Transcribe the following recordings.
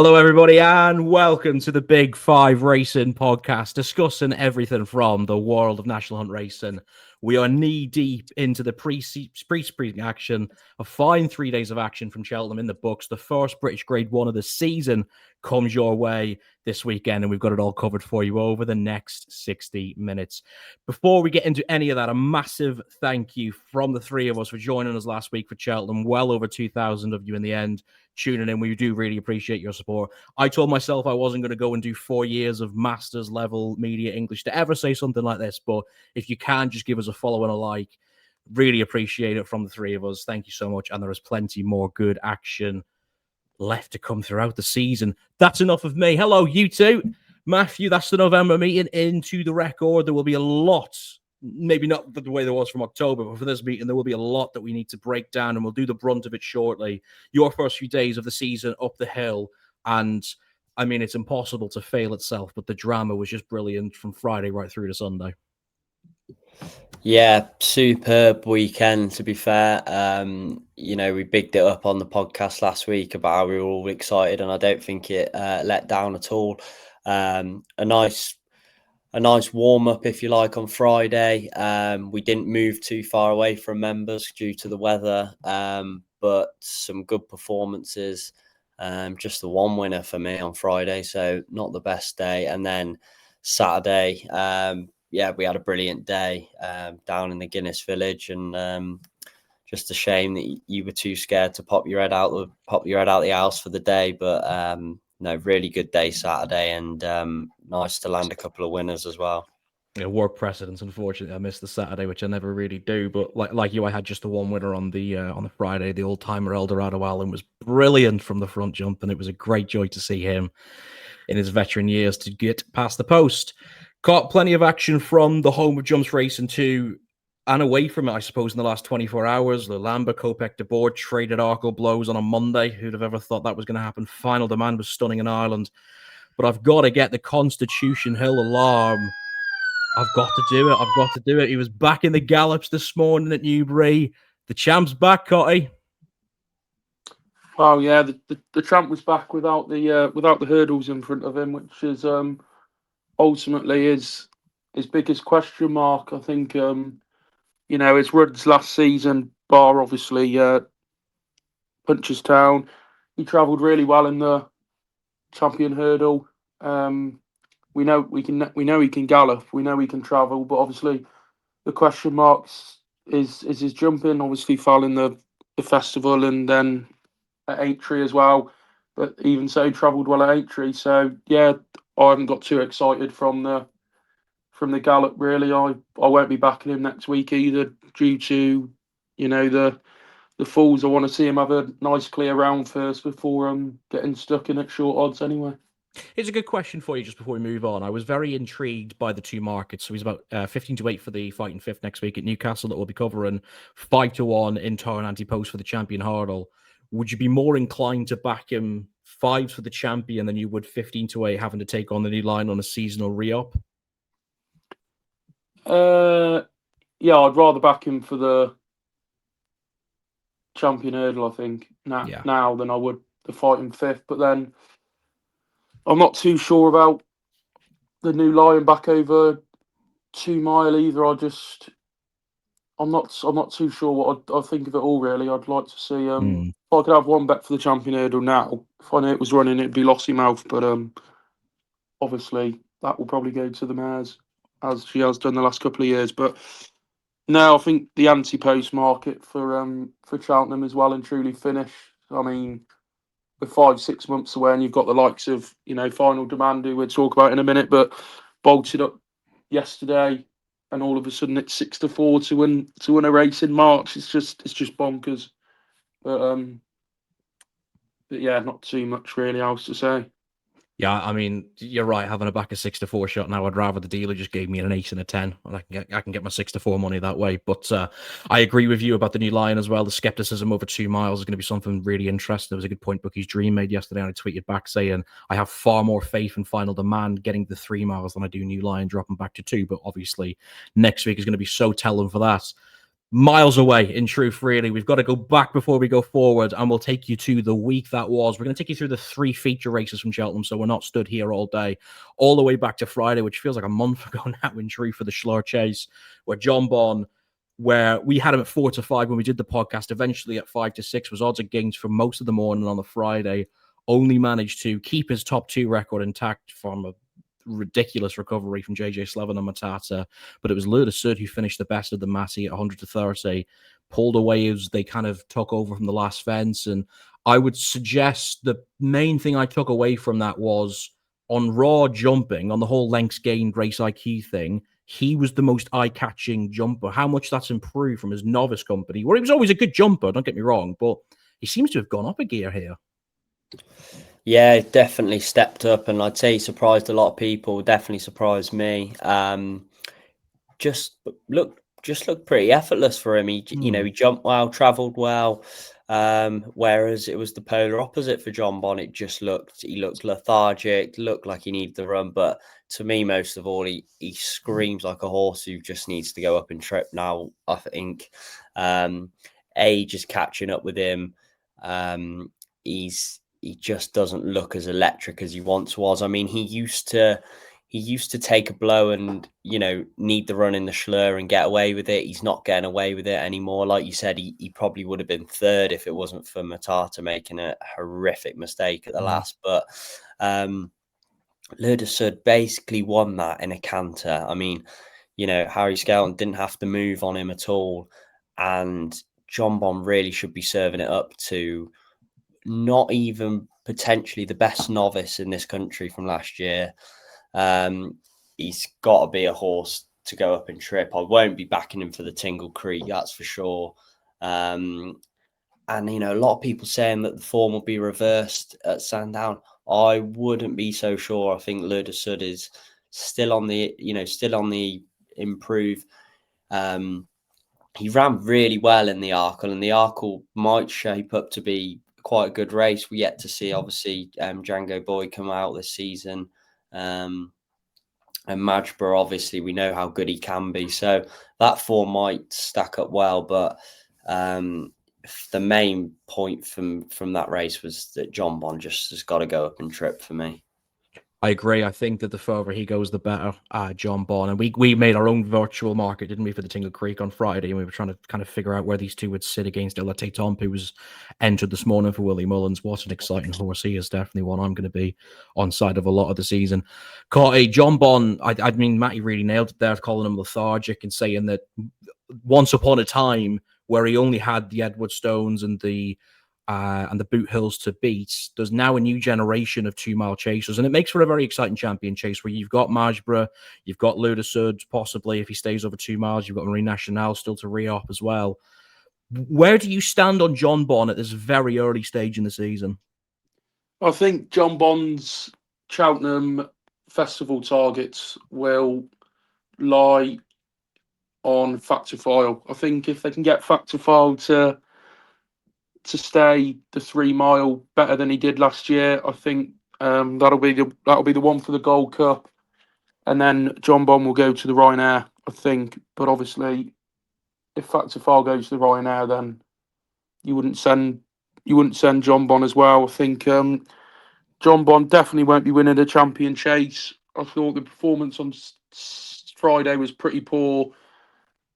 Hello, everybody, and welcome to the Big Five Racing Podcast, discussing everything from the world of National Hunt racing. We are knee-deep into the pre-spring action, a fine 3 days of action from Cheltenham in the books. The first British Grade 1 of the season comes your way this weekend, and we've got it all covered for you over the next 60 minutes. Before we get into any of that, a massive thank you from the three of us for joining us last week for Cheltenham. Well over 2,000 of you in the end tuning in. We do really appreciate your support. I told myself I wasn't going to go and do 4 years of master's level media English to ever say something like this, but if you can, just give us a follow and a like. Really appreciate it from the three of us. Thank you so much. And there is plenty more good action left to come throughout the season. That's enough of me. Hello, you two. Matthew, that's the November meeting. Into the record, there will be a lot, maybe not the way there was from October, but for this meeting, there will be a lot that we need to break down, and we'll do the brunt of it shortly. Your first few days of the season up the hill, and I mean, it's impossible to fail itself, but the drama was just brilliant from Friday right through to Sunday. Yeah, superb weekend, to be fair. We bigged it up on the podcast last week about how we were all excited, and I don't think it let down at all. A nice warm-up, if you like, on Friday. We didn't move too far away from members due to the weather, but some good performances. Just the one winner for me on Friday, so not the best day. And then Saturday, we had a brilliant day down in the Guinness Village, and just a shame that you were too scared to pop your head out the house for the day. But no, really good day Saturday, and nice to land a couple of winners as well. Yeah, work precedence. Unfortunately, I missed the Saturday, which I never really do. But like you, I had just the one winner on the Friday. The old timer Eldorado Allen was brilliant from the front jump, and it was a great joy to see him in his veteran years to get past the post. Caught plenty of action from the home of jumps racing too, and away from it, I suppose, in the last 24 hours. The Lamba Kopek de Board traded Arkle blows on a Monday. Who'd have ever thought that was going to happen? Final Demand was stunning in Ireland. But I've got to get the Constitution Hill alarm. I've got to do it. He was back in the gallops this morning at Newbury. The champ's back, Cotty. Oh yeah, the champ was back without the hurdles in front of him, which is ultimately his biggest question mark. I think his runs last season, bar obviously Punchestown, he travelled really well in the champion hurdle. We know he can gallop. We know he can travel, but obviously the question marks is his jumping. Obviously, fell in the festival and then at Aintree as well. But even so, travelled well at Aintree. So yeah, I haven't got too excited from the gallop. Really, I won't be backing him next week either, due to the falls. I want to see him have a nice clear round first before getting stuck in at short odds anyway. Here's a good question for you just before we move on. I was very intrigued by the two markets. So he's about 15-8 for the Fighting Fifth next week at Newcastle that we'll be covering, 5-1 in Torrent Anti-Post for the Champion Hurdle. Would you be more inclined to back him 5s for the Champion than you would 15-8 having to take on the new line on a seasonal re-up? Yeah, I'd rather back him for the Champion Hurdle, I think, now than I would the Fighting Fifth. But then I'm not too sure about the new line back over 2 mile either. I'm not too sure what I think of it all really. I'd like to see if I could have one bet for the Champion Hurdle now. If I knew it was running, it'd be Lossy Mouth, but obviously that will probably go to the mares as she has done the last couple of years. But no, I think the anti-post market for Cheltenham is well and truly finished. I mean, we're 5-6 months away, and you've got the likes of Final Demand, who we'll talk about in a minute, but bolted up yesterday, and all of a sudden it's 6-4 to win a race in March. It's just bonkers. But yeah, not too much really else to say. Yeah, I mean, you're right. Having a back a 6-4 shot now, I'd rather the dealer just gave me an 8 and a 10, and I can get my 6-4 money that way. But I agree with you about the new line as well. The skepticism over 2 miles is going to be something really interesting. There was a good point Bookie's Dream made yesterday, and I tweeted back saying I have far more faith in Final Demand getting the 3 miles than I do new line dropping back to 2. But obviously, next week is going to be so telling for that. miles away, in truth, really. We've got to go back before we go forward, and we'll take you to the week that was. We're going to take you through the 3 feature races from Cheltenham, so we're not stood here all day, all the way back to Friday, which feels like a month ago now, in truth, for the Shloer Chase, where Jonbon, where we had him at 4-5 when we did the podcast, eventually at 5-6, was odds against for most of the morning on the Friday, only managed to keep his top 2 record intact from a ridiculous recovery from JJ Slevin and Matata, but it was Luda Sud who finished the best of the Matty at 100-30, pulled away as they kind of took over from the last fence. And I would suggest the main thing I took away from that was on raw jumping, on the whole lengths gained race IQ thing, he was the most eye-catching jumper. How much that's improved from his novice company, where he was always a good jumper, don't get me wrong, but he seems to have gone up a gear here. Yeah, definitely stepped up, and I'd say he surprised a lot of people. Definitely surprised me. Just looked pretty effortless for him. He jumped well, travelled well. Whereas it was the polar opposite for Jonbon. He looked lethargic, looked like he needed the run. But to me, most of all, he screams like a horse who just needs to go up and trip now. I think age is catching up with him. He just doesn't look as electric as he once was. I mean, he used to take a blow and, need the run in the Shloer and get away with it. He's not getting away with it anymore. Like you said, he probably would have been third if it wasn't for Matata making a horrific mistake at the last. But Luda Sud basically won that in a canter. I mean, Harry Skelton didn't have to move on him at all. And Jonbon really should be serving it up to not even potentially the best novice in this country from last year. He's got to be a horse to go up and trip. I won't be backing him for the Tingle Creek, that's for sure. And a lot of people saying that the form will be reversed at Sandown. I wouldn't be so sure. I think Luda Sud is still on the improve. He ran really well in the Arkle, and the Arkle might shape up to be quite a good race. We yet to see, obviously, Django Boy come out this season. And Majborough, obviously, we know how good he can be. So that form might stack up well. But the main point from that race was that Jonbon just has got to go up and trip for me. I agree. I think that the further he goes, the better. Jonbon, and we made our own virtual market, didn't we, for the Tingle Creek on Friday, and we were trying to kind of figure out where these two would sit against Elate Tomp, who was entered this morning for Willie Mullins. What an exciting horse he is! Definitely one I'm going to be on side of a lot of the season. Cotty, Jonbon, I mean, Matty really nailed it there, calling him lethargic and saying that once upon a time, where he only had the Edward Stones and the Boot Hills to beat, there's now a new generation of 2 mile chasers, and it makes for a very exciting champion chase where you've got Majborough, you've got Luda Sud, possibly if he stays over 2 miles, you've got Marine Nationale still to re-up as well. Where do you stand on Jonbon at this very early stage in the season? I think Jonbon's Cheltenham Festival targets will lie on Factor File. I think if they can get Factor File to stay the 3 mile better than he did last year, I think that'll be the one for the Gold Cup, and then Jonbon will go to the Ryanair, I think. But obviously, if Factor File goes to the Ryanair, then you wouldn't send Jonbon as well. I think Jonbon definitely won't be winning the champion chase. I thought the performance on Friday was pretty poor.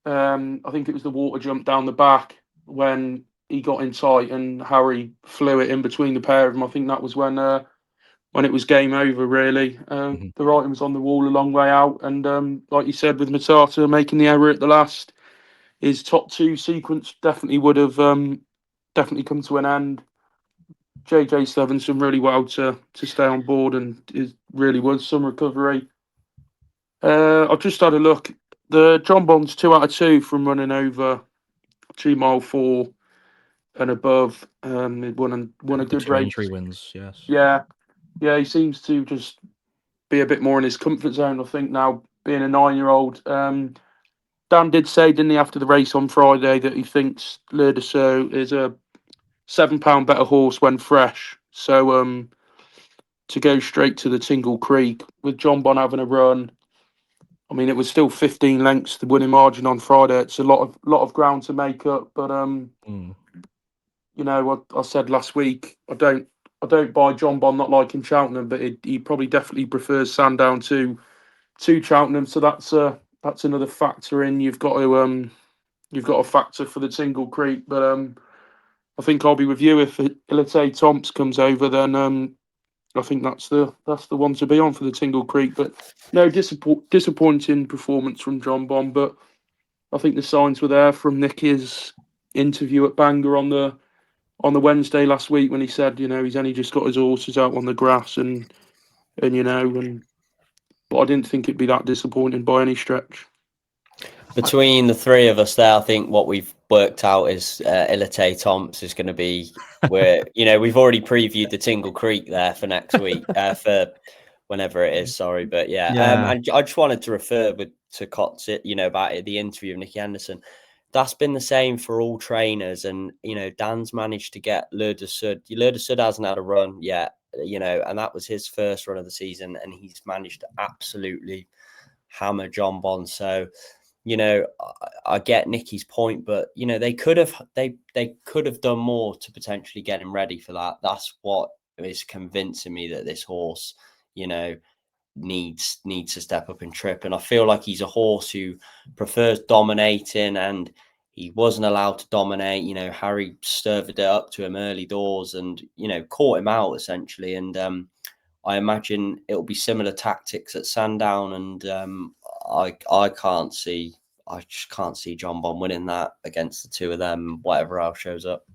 I think it was the water jump down the back when he got in tight and Harry flew it in between the pair of them. I think that was when it was game over, really. The writing was on the wall a long way out. And like you said, with Matata making the error at the last, his top 2 sequence definitely would have definitely come to an end. JJ Slevin's done really well to stay on board, and it really was some recovery. I've just had a look. The Jonbon's 2 out of 2 from running over 2 mile 4 and above. He won a good race. Entry wins, yes. Yeah, he seems to just be a bit more in his comfort zone, I think, now, being a 9-year-old. Dan did say, didn't he, after the race on Friday, that he thinks Luda Sud is a £7 better horse when fresh. So to go straight to the Tingle Creek with Jonbon having a run, I mean, it was still 15 lengths the winning margin on Friday. It's a lot of ground to make up, but you know what I said last week. I don't buy Jonbon not liking Cheltenham, but he probably definitely prefers Sandown to Cheltenham. So that's another factor in. You've got to factor for the Tingle Creek, but I think I'll be with you if Ilite Tomps comes over. Then I think that's the one to be on for the Tingle Creek. But no, disappointing performance from Jonbon, but I think the signs were there from Nicky's interview at Bangor on the Wednesday last week when he said, you know, he's only just got his horses out on the grass and you know, but I didn't think it'd be that disappointing by any stretch. Between the three of us there, I think what we've worked out is Ilite Tomps is going to be where, you know, we've already previewed the Tingle Creek there for next week, for whenever it is, sorry. But yeah. And I just wanted to refer to Cotty, you know, about the interview of Nicky Henderson. That's been the same for all trainers. And, you know, Dan's managed to get Leur de Sud. Leur de Sud hasn't had a run yet, you know, and that was his first run of the season. And he's managed to absolutely hammer Jonbon. So, you know, I get Nicky's point, but you know, they could have done more to potentially get him ready for that. That's what is convincing me that this horse, you know, needs to step up and trip. And I feel like he's a horse who prefers dominating, and he wasn't allowed to dominate. You know, Harry stirred it up to him early doors, and you know, caught him out essentially. And I imagine it'll be similar tactics at Sandown, and I just can't see Jonbon winning that against the two of them, whatever else shows up.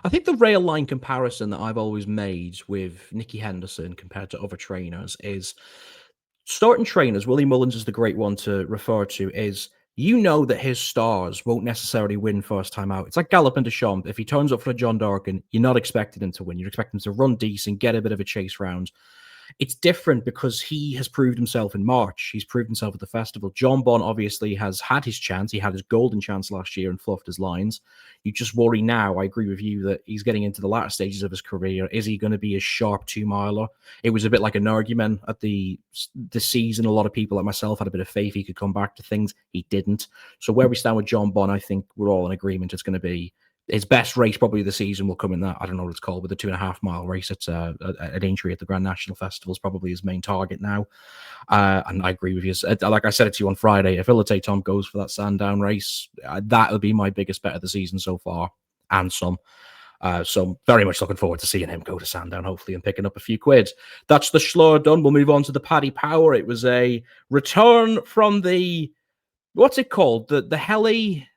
I think the rail line comparison that I've always made with Nicky Henderson compared to other trainers is starting trainers. Willie Mullins is the great one to refer to, is you know that his stars won't necessarily win first time out. It's like Gallop and Deschamps. If he turns up for a John Darkin, you're not expecting him to win. You're expecting him to run decent, get a bit of a chase round. It's different because he has proved himself in March. He's proved himself at the festival. Jonbon obviously has had his chance. He had his golden chance last year and fluffed his lines. You just worry now, I agree with you, that he's getting into the latter stages of his career. Is he going to be a sharp 2-miler? It was a bit like an argument at the season. A lot of people like myself had a bit of faith he could come back to things. He didn't. So where we stand with Jonbon, I think we're all in agreement it's going to be his best race probably of the season will come in that, I don't know what it's called, but the 2.5 mile race at an Aintree at the Grand National Festival is probably his main target now. And I agree with you. Like I said it to you on Friday, if Ilite Tom goes for that Sandown race, that'll be my biggest bet of the season so far, and some. So very much looking forward to seeing him go to Sandown, hopefully, and picking up a few quid. That's the Shloer done. We'll move on to the Paddy Power. It was a return from the, what's it called? The heli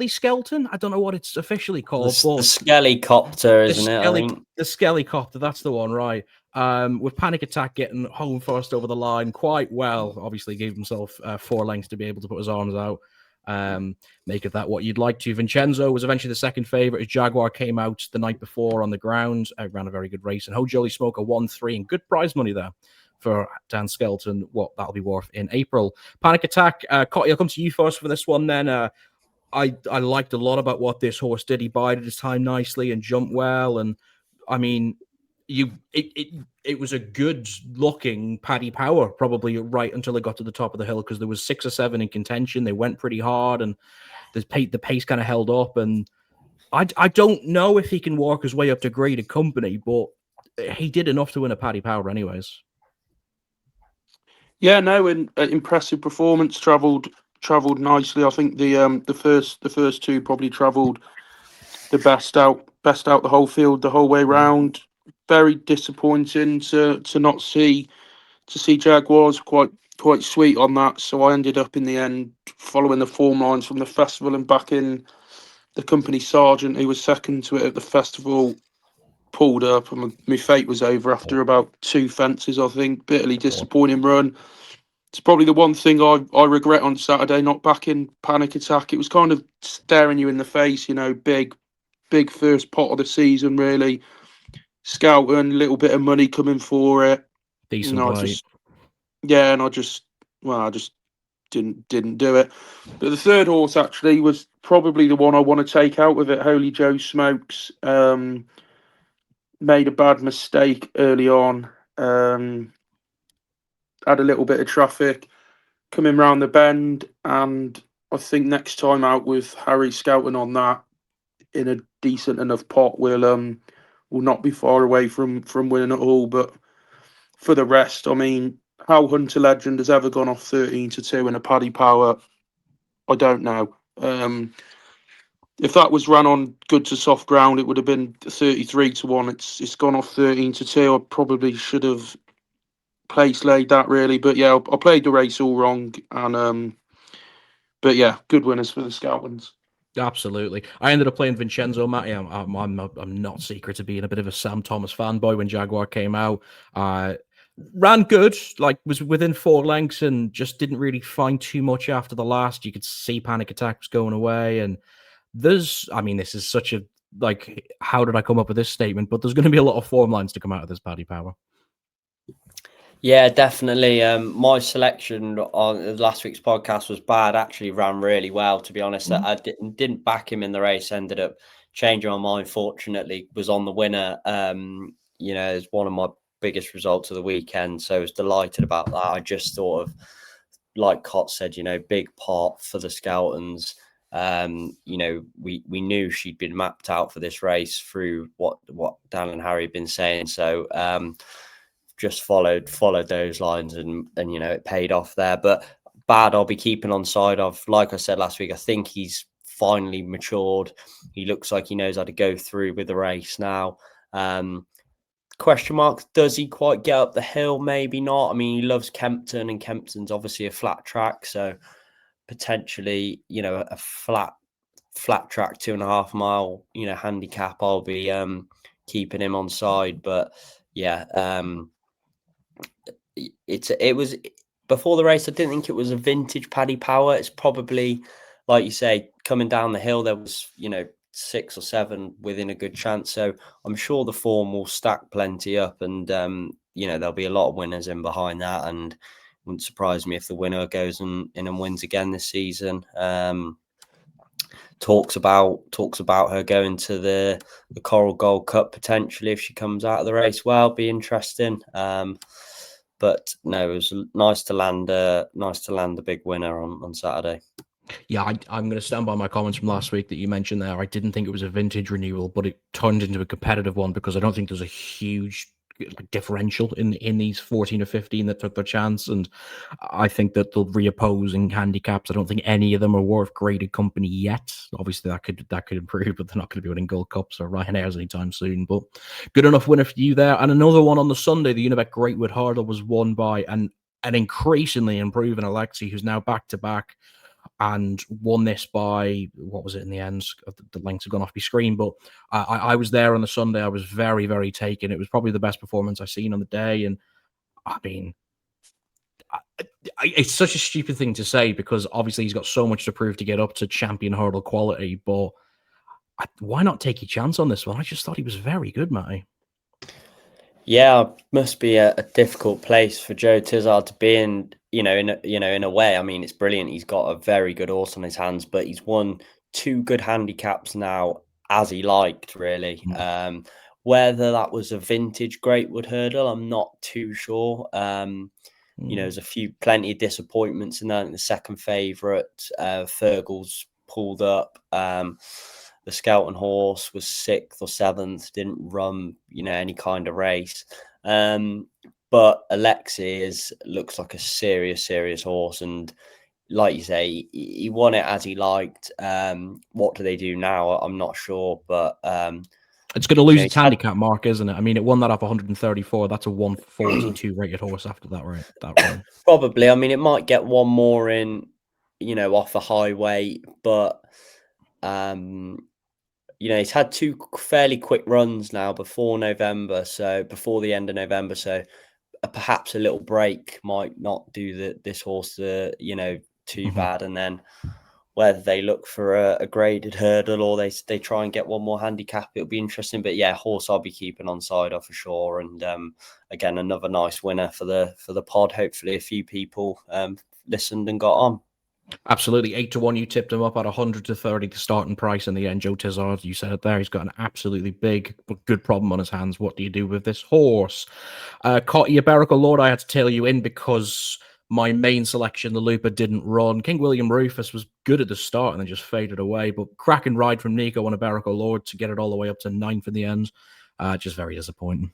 skeleton? I don't know what it's officially called. The Skellycopter, isn't it? I think the Skellycopter, that's the one, right? With Panic Attack getting home first over the line quite well. Obviously, gave himself 4 lengths to be able to put his arms out. Make of that what you'd like to. Vincenzo was eventually the second favourite as Jaguar came out the night before on the ground. Ran a very good race. And Ho Jolly Smoker 1-3 and good prize money there for Dan Skelton. What that'll be worth in April. Panic Attack, Cotty, I'll come to you first for this one then. I liked a lot about what this horse did. He bided his time nicely and jumped well. And I mean, it was a good looking Paddy Power probably right until it got to the top of the hill, because there was 6 or 7 in contention. They went pretty hard and the pace kind of held up. And I don't know if he can work his way up to graded company, but he did enough to win a Paddy Power anyways. Yeah, no, impressive performance. Travelled nicely. I think the first two probably travelled the best out the whole field the whole way round. Very disappointing to not see Jaguars. Quite sweet on that. So I ended up in the end following the form lines from the festival and backing the company sergeant, who was second to it at the festival. Pulled up and my fate was over after about 2 fences. I think bitterly disappointing run. It's probably the one thing I regret on Saturday, not backing Panic Attack. It was kind of staring you in the face, you know, big first pot of the season, really. Scouting, a little bit of money coming for it. Decent I play. just didn't do it. But the third horse actually was probably the one I want to take out with it. Holy Joe Smokes. Made a bad mistake early on. Had a little bit of traffic. coming round the bend, and I think next time out with Harry scouting on that in a decent enough pot, we'll not be far away from winning it all. But for the rest, I mean, how Hunter Legend has ever gone off 13-2 in a Paddy Power, I don't know. If that was run on good to soft ground, it would have been 33-1. It's gone off 13-2. I probably should have laid that really, but yeah, I played the race all wrong, and but yeah, good winners for the Scoutmans. Absolutely. I ended up playing Vincenzo, Matty. I'm not secret to being a bit of a Sam Thomas fanboy when Jaguar came out. Ran good, like was within 4 lengths and just didn't really find too much after the last. You could see Panic Attack was going away. And this is such a, like, how did I come up with this statement? But there's going to be a lot of form lines to come out of this Paddy Power. Yeah, definitely. My selection on last week's podcast was bad. Actually, ran really well, to be honest. I didn't back him in the race. Ended up changing my mind. Fortunately, was on the winner. It's one of my biggest results of the weekend. So I was delighted about that. I just thought of, like Cott said, big part for the Scoutons. We knew she'd been mapped out for this race through what Dan and Harry had been saying. So just followed those lines and it paid off there. But bad, I'll be keeping on side of, like I said last week, I think he's finally matured. He looks like he knows how to go through with the race now. Question mark, does he quite get up the hill? Maybe not. I mean, he loves Kempton, and Kempton's obviously a flat track, so potentially, a flat track 2.5 mile, handicap, I'll be keeping him on side. But yeah, it was before the race. I didn't think it was a vintage Paddy Power. It's probably, like you say, coming down the hill, there was 6 or 7 within a good chance. So I'm sure the form will stack plenty up, and there'll be a lot of winners in behind that. And it wouldn't surprise me if the winner goes in and wins again this season. Talks about her going to the Coral Gold Cup potentially if she comes out of the race well. Be interesting. But no, it was nice to land a big winner on Saturday. Yeah, I'm going to stand by my comments from last week that you mentioned there. I didn't think it was a vintage renewal, but it turned into a competitive one because I don't think there's a huge differential in these 14 or 15 that took their chance. And I think that they'll reoppose in handicaps. I don't think any of them are worth graded company yet. Obviously, that could improve, but they're not going to be winning Gold Cups or Ryanair's anytime soon. But good enough winner for you there. And another one on the Sunday, the Unibet Greatwood Hurdle was won by an increasingly improving Alexi, who's now back-to-back and won this by, what was it in the end? The lengths have gone off my screen, but I was there on the Sunday. I was very, very taken. It was probably the best performance I've seen on the day. And I mean, it's such a stupid thing to say because obviously he's got so much to prove to get up to champion hurdle quality, but why not take your chance on this one? I just thought he was very good, Matty. Yeah, must be a difficult place for Joe Tizard to be in. In a way, I mean, it's brilliant. He's got a very good horse on his hands, but he's won 2 good handicaps now, as he liked, really. Whether that was a vintage Greatwood Hurdle, I'm not too sure. There's plenty of disappointments in that. In the second favourite, Fergal's pulled up. The Skelton horse was 6th or 7th, didn't run, any kind of race. But Alexi looks like a serious horse. And like you say, he won it as he liked. What do they do now? I'm not sure. But it's going to lose its handicap mark, isn't it? I mean, it won that off 134. That's a 142 rated horse after that, right? That run. Probably. I mean, it might get one more in, off the highway. But he's had 2 fairly quick runs now before November, so before the end of November. So perhaps a little break might not do this horse, too bad. And then whether they look for a graded hurdle or they try and get one more handicap, it'll be interesting. But yeah, horse I'll be keeping on side of for sure. And again, another nice winner for the pod. Hopefully, a few people listened and got on. Absolutely. 8-1, you tipped him up at 100-30, the starting price in the end. Joe Tizard, you said it there. He's got an absolutely big, but good problem on his hands. What do you do with this horse? Cotty, Iberico Lord, I had to tail you in because my main selection, the Looper, didn't run. King William Rufus was good at the start and then just faded away. But cracking ride from Nico on a Berwick Lord to get it all the way up to 9th in the end. Just very disappointing.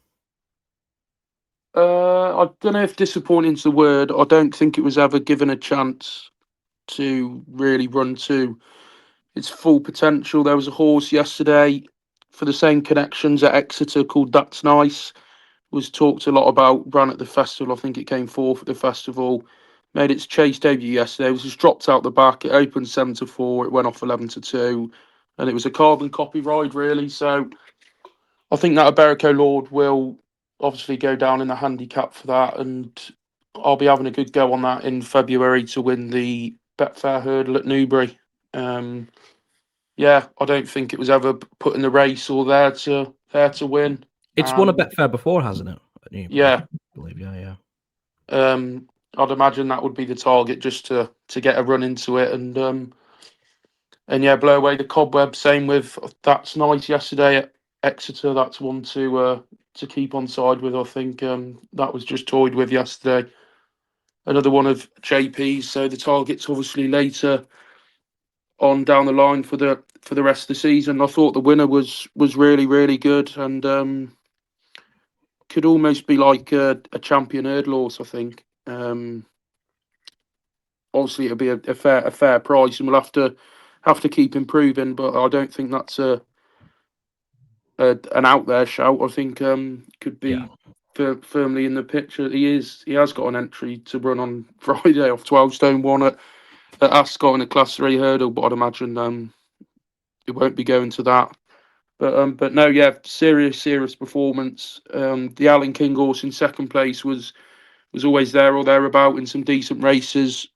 I don't know if disappointing's the word. I don't think it was ever given a chance to really run to its full potential. There was a horse yesterday for the same connections at Exeter called That's Nice. Was talked a lot about, ran at the festival. I think it came fourth at the festival. Made its chase debut yesterday. It was just dropped out the back. It opened 7-4. It went off 11-2. And it was a carbon copy ride, really. So I think that Iberico Lord will obviously go down in the handicap for that. And I'll be having a good go on that in February to win the Betfair Hurdle at Newbury. Yeah, I don't think it was ever put in the race or there to win. It's won a Betfair before, hasn't it? Yeah. I believe, yeah. I'd imagine that would be the target, just to get a run into it and yeah, blow away the cobweb. Same with That's Nice yesterday at Exeter. That's one to keep on side with. I think that was just toyed with yesterday. Another one of JP's. So the target's obviously later on down the line for the rest of the season. I thought the winner was really, really good and could almost be like a champion hurdle horse, I think. Obviously, it'll be a fair price, and we'll have to keep improving. But I don't think that's an out there shout. I think could be firmly in the picture. He has got an entry to run on Friday off 12 stone 1 at Ascot in a Class 3 hurdle, but I'd imagine it won't be going to that. But no, yeah, serious performance. The Alan King horse in second place was always there or thereabout in some decent races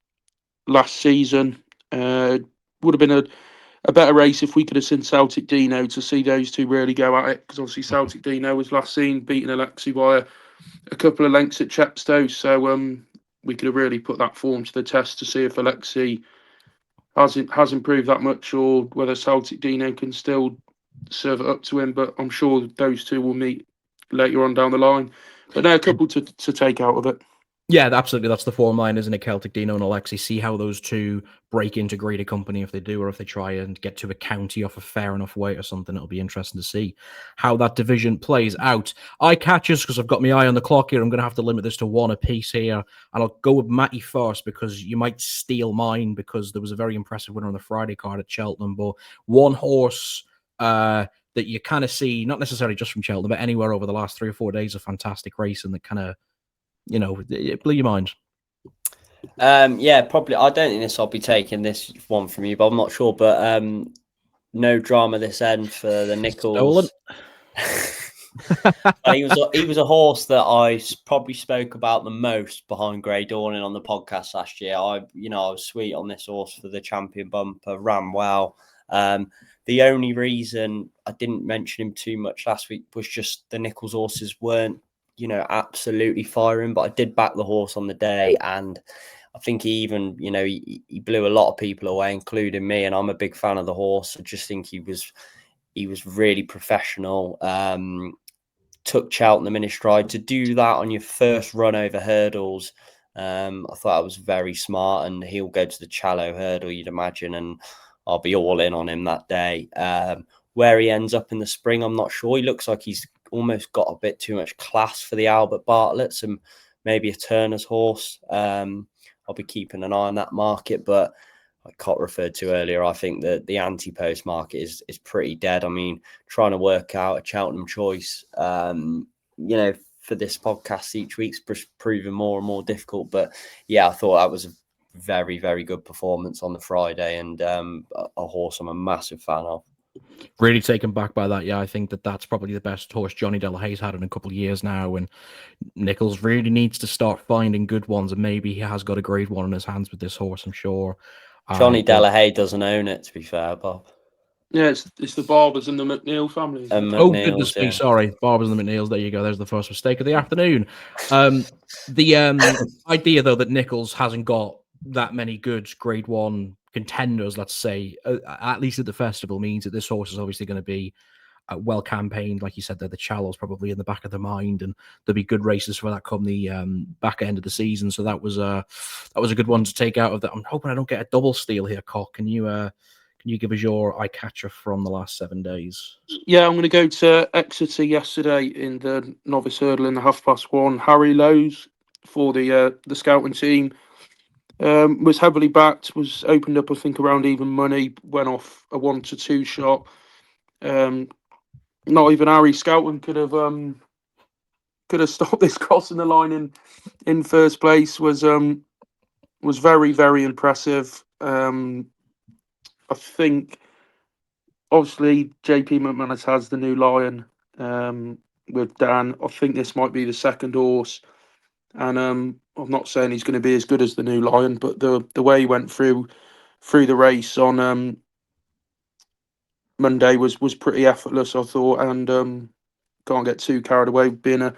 last season. Would have been a better race if we could have seen Celtic Dino to see those two really go at it, because obviously Celtic Dino was last seen beating Alexi by a couple of lengths at Chepstow, so we could have really put that form to the test to see if Alexi has improved that much or whether Celtic Dino can still serve it up to him. But I'm sure those two will meet later on down the line. But no, a couple to take out of it. Yeah, absolutely. That's the form line, isn't it? Celtic Dino and Alexi. See how those two break into greater company if they do, or if they try and get to a county off a fair enough weight or something. It'll be interesting to see how that division plays out. Eyecatchers, because I've got my eye on the clock here. I'm going to have to limit this to one apiece here. And I'll go with Matty first because you might steal mine because there was a very impressive winner on the Friday card at Cheltenham. But one horse that you kind of see, not necessarily just from Cheltenham, but anywhere over the last 3 or 4 days of fantastic racing that kind of, it blew your mind. Yeah, probably. I don't think I'll be taking this one from you, but I'm not sure. But no drama this end for the Nichols. he was a horse that I probably spoke about the most behind Grey Dawning on the podcast last year. I was sweet on this horse for the champion bumper, ran well. The only reason I didn't mention him too much last week was just the Nichols horses weren't, absolutely firing, but I did back the horse on the day, and I think he even, he blew a lot of people away, including me, and I'm a big fan of the horse. I just think he was really professional. Took Cheltenham in his stride. To do that on your first run over hurdles, I thought that was very smart, and he'll go to the Challow Hurdle, you'd imagine, and I'll be all in on him that day. Where he ends up in the spring, I'm not sure. He looks like he's almost got a bit too much class for the Albert Bartletts and maybe a Turner's horse. I'll be keeping an eye on that market, but like Cott referred to earlier, I think that the anti-post market is pretty dead. I mean, trying to work out a Cheltenham choice, for this podcast each week's proving more and more difficult. But yeah, I thought that was a very, very good performance on the Friday, and a horse I'm a massive fan of. Really taken back by that. Yeah, I think that's probably the best horse Johnny Delahay's had in a couple of years now, and Nichols really needs to start finding good ones, and maybe he has got a great one in his hands with this horse, I'm sure. Johnny Delahaye doesn't own it, to be fair, Bob. Yeah, it's the Barbers and the McNeil family. Goodness me, sorry. Barbers and the McNeils, there you go. There's the first mistake of the afternoon. The idea, though, that Nichols hasn't got that many good Grade 1 contenders, let's say, at least at the festival, means that this horse is obviously going to be well campaigned. Like you said, the Challow's probably in the back of the mind, and there'll be good races for that come the back end of the season. So that was a good one to take out of that. I'm hoping I don't get a double steal here, Cock. Can you give us your eye catcher from the last 7 days? Yeah, I'm going to go to Exeter yesterday in the novice hurdle in the 1:30. Harry Lowe's for the scouting team. Was heavily backed, was opened up, I think, around even money, went off a 1-2 shot. Not even Harry Scouten could have stopped this crossing the line in first place. Was very, very impressive. I think obviously JP McManus has the new Lion with Dan. I think this might be the second horse. And I'm not saying he's going to be as good as the new Lion, but the way he went through the race on Monday was pretty effortless, I thought, and can't get too carried away with being a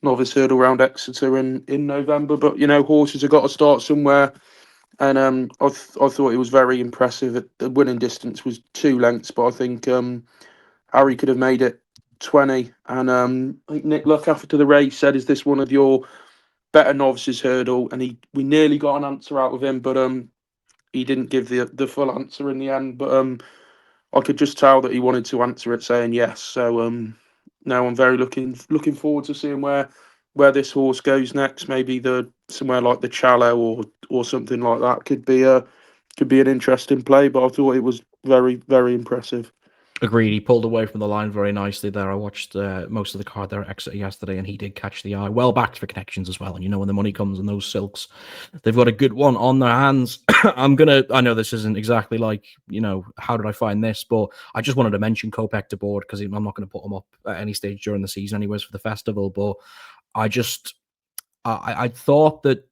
novice hurdle round Exeter in November. But horses have got to start somewhere, and I thought it was very impressive. The winning distance was 2 lengths, but I think Harry could have made it 20. And I think Nick Luck after the race said, "Is this one of your better novices hurdle?" And we nearly got an answer out of him, but he didn't give the full answer in the end. But I could just tell that he wanted to answer it saying yes. So now I'm very looking forward to seeing where this horse goes next. Maybe somewhere like the Challow or something like that could be an interesting play. But I thought it was very, very impressive. Agreed. He pulled away from the line very nicely there. I watched most of the card there at Exeter yesterday, and he did catch the eye. Well backed for connections as well. And when the money comes in those silks, they've got a good one on their hands. I know this isn't exactly like, how did I find this? But I just wanted to mention Kopek to board because I'm not going to put him up at any stage during the season anyways for the festival. But I thought that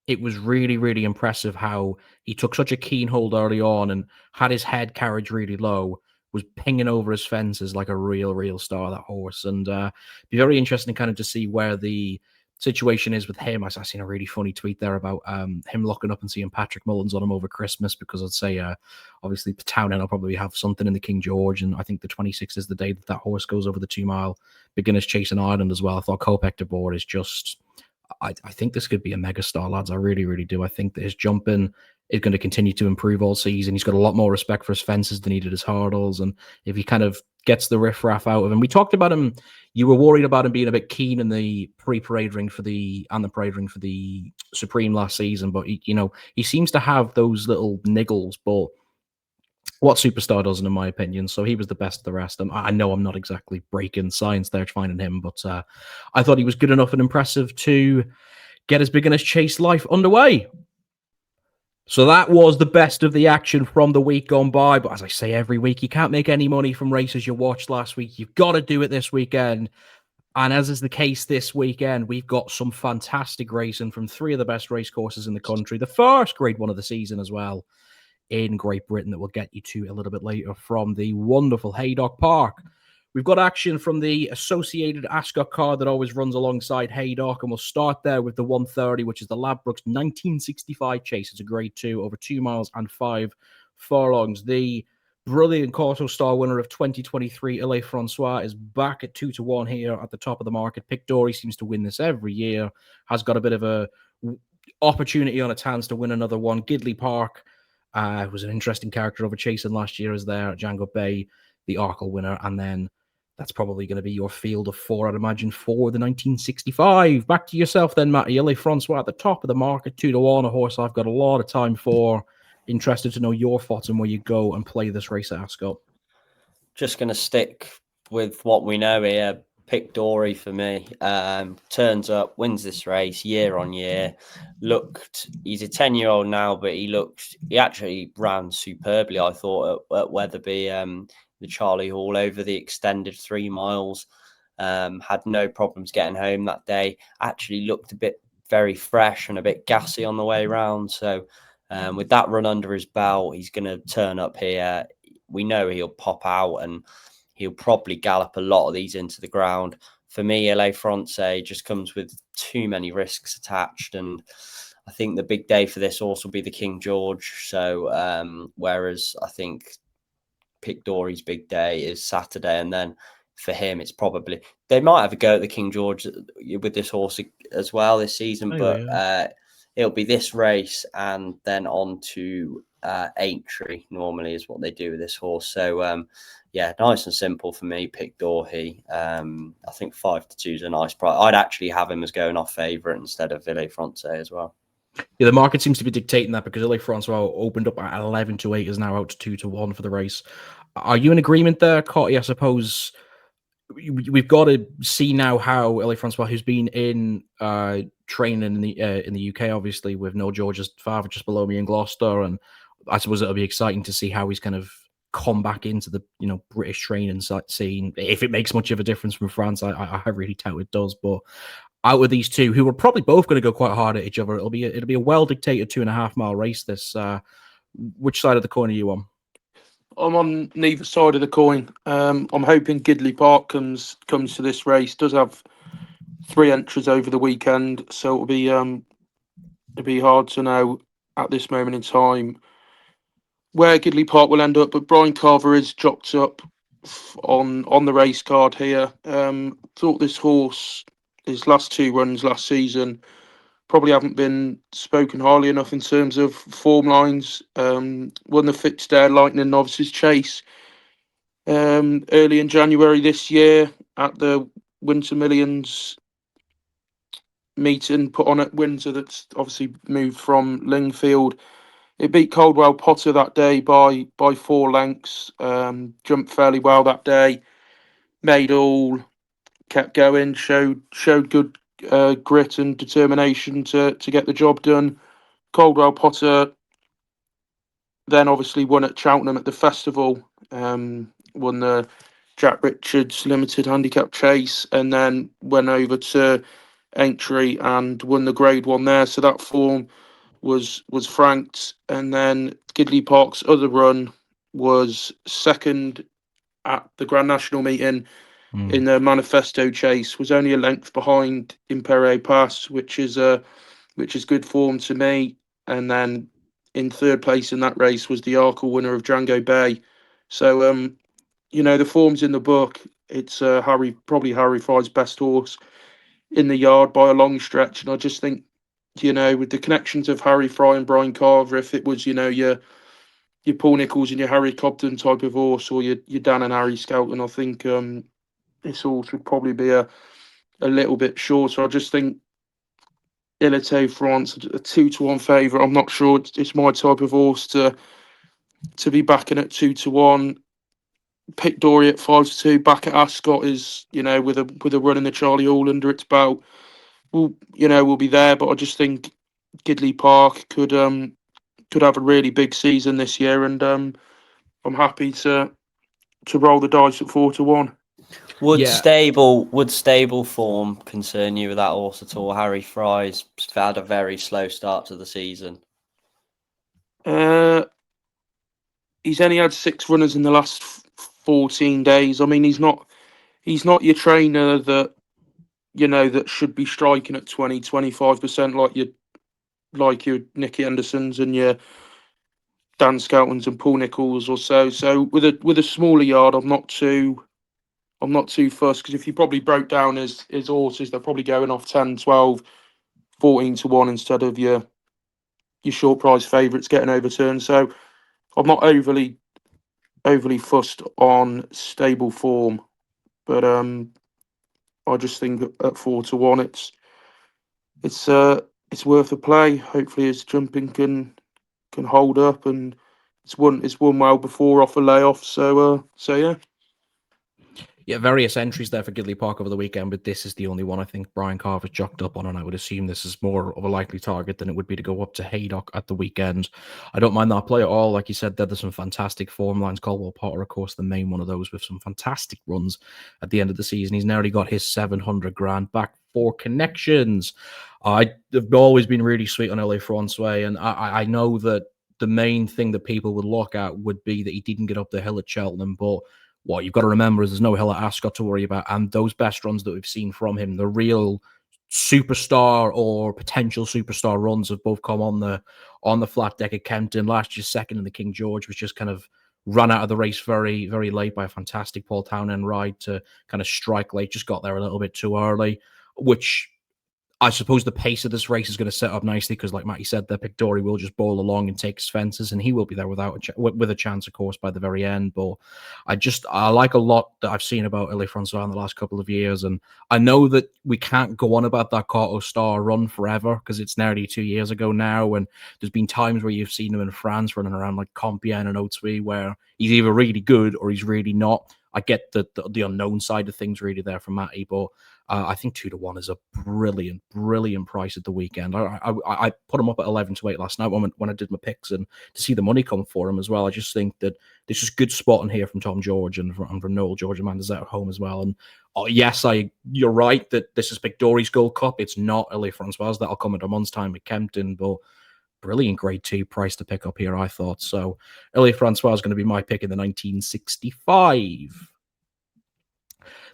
it was really, really impressive how he took such a keen hold early on and had his head carriage really low, was pinging over his fences like a real star, that horse. And be very interesting kind of to see where the situation is with him. I've seen a really funny tweet there about him looking up and seeing Patrick Mullins on him over Christmas, because I'd say obviously the town end will probably have something in the King George, and I think the 26th is the day that horse goes over the 2 mile beginners chase in Ireland as well. I thought Kopek de Boer is just... I think this could be a megastar, lads. I really, really do. I think that his jumping is going to continue to improve all season. He's got a lot more respect for his fences than he did his hurdles. And if he kind of gets the riffraff out of him, we talked about him. You were worried about him being a bit keen in the parade ring for the Supreme last season, but he seems to have those little niggles. But what Superstar doesn't, in my opinion. So he was the best of the rest. I know I'm not exactly breaking science there finding him, but I thought he was good enough and impressive to get his beginner's chase life underway. So that was the best of the action from the week gone by. But as I say every week, you can't make any money from races you watched last week. You've got to do it this weekend. And as is the case this weekend, we've got some fantastic racing from 3 of the best race courses in the country. The first Grade 1 of the season as well in Great Britain that we'll get you to a little bit later from the wonderful Haydock Park. We've got action from the associated Ascot card that always runs alongside Haydock, and we'll start there with the 1:30, which is the Ladbrokes 1965 Chase. It's a Grade 2 over 2 miles and 5 furlongs. The brilliant Corso Star winner of 2023, Ile Francois, is back at 2-1 here at the top of the market. Pic D'Orhy seems to win this every year, has got a bit of a opportunity on its hands to win another one. Gidley Park was an interesting character over chasing last year as there. Django Bay, the Arkle winner, and then that's probably going to be your field of 4, I'd imagine, for the 1965. Back to yourself then, Matty. Ile Francois at the top of the market, 2-1, a horse I've got a lot of time for. Interested to know your thoughts on where you go and play this race at Ascot. Just going to stick with what we know here. Pic D'Orhy for me. Turns up, wins this race year on year. He's a 10-year-old now, but he actually ran superbly, I thought, at Wetherby, the Charlie Hall over the extended 3 miles. Had no problems getting home that day. Actually looked very fresh and a bit gassy on the way round. So with that run under his belt, he's going to turn up here. We know he'll pop out and he'll probably gallop a lot of these into the ground. For me, Ile Francois just comes with too many risks attached. And I think the big day for this horse will be the King George. So whereas I think Pic D'Orhy's big day is Saturday, and then for him, it's probably, they might have a go at the King George with this horse as well this season, it'll be this race and then on to Aintree normally is what they do with this horse. So nice and simple for me. Pick Dorhe. I think 5-2 is a nice price. I'd actually have him as going off favourite instead of Villefranche as well. Yeah, the market seems to be dictating that because Villefranche opened up at 11-8, is now out to 2-1 for the race. Are you in agreement there, Cotty? I suppose we've got to see now how Villefranche, who's been in training in the UK, obviously with Noel George's father just below me in Gloucester, and I suppose it'll be exciting to see how he's kind of come back into the British training scene. If it makes much of a difference from France, I really doubt it does. But out of these two, who are probably both going to go quite hard at each other, it'll be a well dictated 2.5 mile race. This, which side of the coin are you on? I'm on neither side of the coin. I'm hoping Gidley Park comes to this race. Does have 3 entries over the weekend, so it'll be hard to know at this moment in time where Gidley Park will end up. But Brian Carver is jocked up on the race card here. Thought this horse, his last 2 runs last season, probably haven't been spoken highly enough in terms of form lines. Won the Fitzdale Lightning Novices Chase early in January this year at the Winter Millions meeting put on at Windsor, that's obviously moved from Lingfield. It beat Caldwell Potter that day by 4 lengths. Jumped fairly well that day. Made all, kept going. Showed good grit and determination to get the job done. Caldwell Potter then obviously won at Cheltenham at the festival. Won the Jack Richards Limited Handicap Chase, and then went over to Aintree and won the Grade 1 there. So that form was franked. And then Gidley Park's other run was second at the Grand National meeting in the Manifesto Chase. Was only a length behind Impere Pass, which is good form to me. And then in third place in that race was the Arkle winner of Django Bay. So the form's in the book. It's probably Harry Fry's best horse in the yard by a long stretch. And I just think, with the connections of Harry Fry and Brian Carver, if it was, your Paul Nicholls and your Harry Cobden type of horse, or your Dan and Harry Skelton, I think this horse would probably be a little bit shorter. I just think Ilite France, a 2-1 favourite. I'm not sure it's my type of horse to be backing at 2-1. Pick Dory at 5-2. Back at Ascot is, with a run in the Charlie Hall under its belt, we'll be there. But I just think Gidley Park could have a really big season this year, and I'm happy to roll the dice at 4-1. Would stable form concern you with that horse at all? Harry Fry's had a very slow start to the season. He's only had 6 runners in the last 14 days. I mean, he's not your trainer that that should be striking at 20-25% like your Nicky Andersons and your Dan Skeltons and Paul Nicholls or so. So with a smaller yard, I'm not too fussed, because if you probably broke down his horses, they're probably going off 10, 12, 14-1 instead of your short price favourites getting overturned. So I'm not overly fussed on stable form, but I just think at 4-1 it's worth a play. Hopefully his jumping can hold up, and it's won well before off a layoff. So yeah. Yeah, various entries there for Gidley Park over the weekend, but this is the only one I think Brian Carver's jocked up on, and I would assume this is more of a likely target than it would be to go up to Haydock at the weekend. I don't mind that play at all. Like you said, there's some fantastic form lines. Caldwell Potter, of course, the main one of those, with some fantastic runs at the end of the season. He's nearly got his 700 grand back for connections. I've always been really sweet on Villefranche, and I know that the main thing that people would look at would be that he didn't get up the hill at Cheltenham, but what you've got to remember is there's no hill at Ascot to worry about, and those best runs that we've seen from him, the real superstar or potential superstar runs, have both come on the flat deck at Kempton. Last year's second in the King George was just kind of ran out of the race very, very late by a fantastic Paul Townend ride to kind of strike late, just got there a little bit too early, which I suppose the pace of this race is going to set up nicely because, like Matty said, the Pictori will just bowl along and take his fences, and he will be there with a chance, of course, by the very end. But I like a lot that I've seen about Ile Francois in the last couple of years, and I know that we can't go on about that Carto Star run forever because it's nearly 2 years ago now, and there's been times where you've seen him in France running around like Compiègne and Haute-Vie where he's either really good or he's really not. I get the unknown side of things really there from Matty, but I think 2-1 is a brilliant price at the weekend. I put him up at 11-8 last night when I did my picks, and to see the money come for him as well. I just think that this is good spotting here from Tom George and from Noel George and Amanda's at home as well. And yes, you're right that this is Pictori's Gold Cup. It's not Ile Francois. That'll come in a month's time at Kempton, but brilliant grade 2 price to pick up here, I thought. So Ile Francois is going to be my pick in the 1965.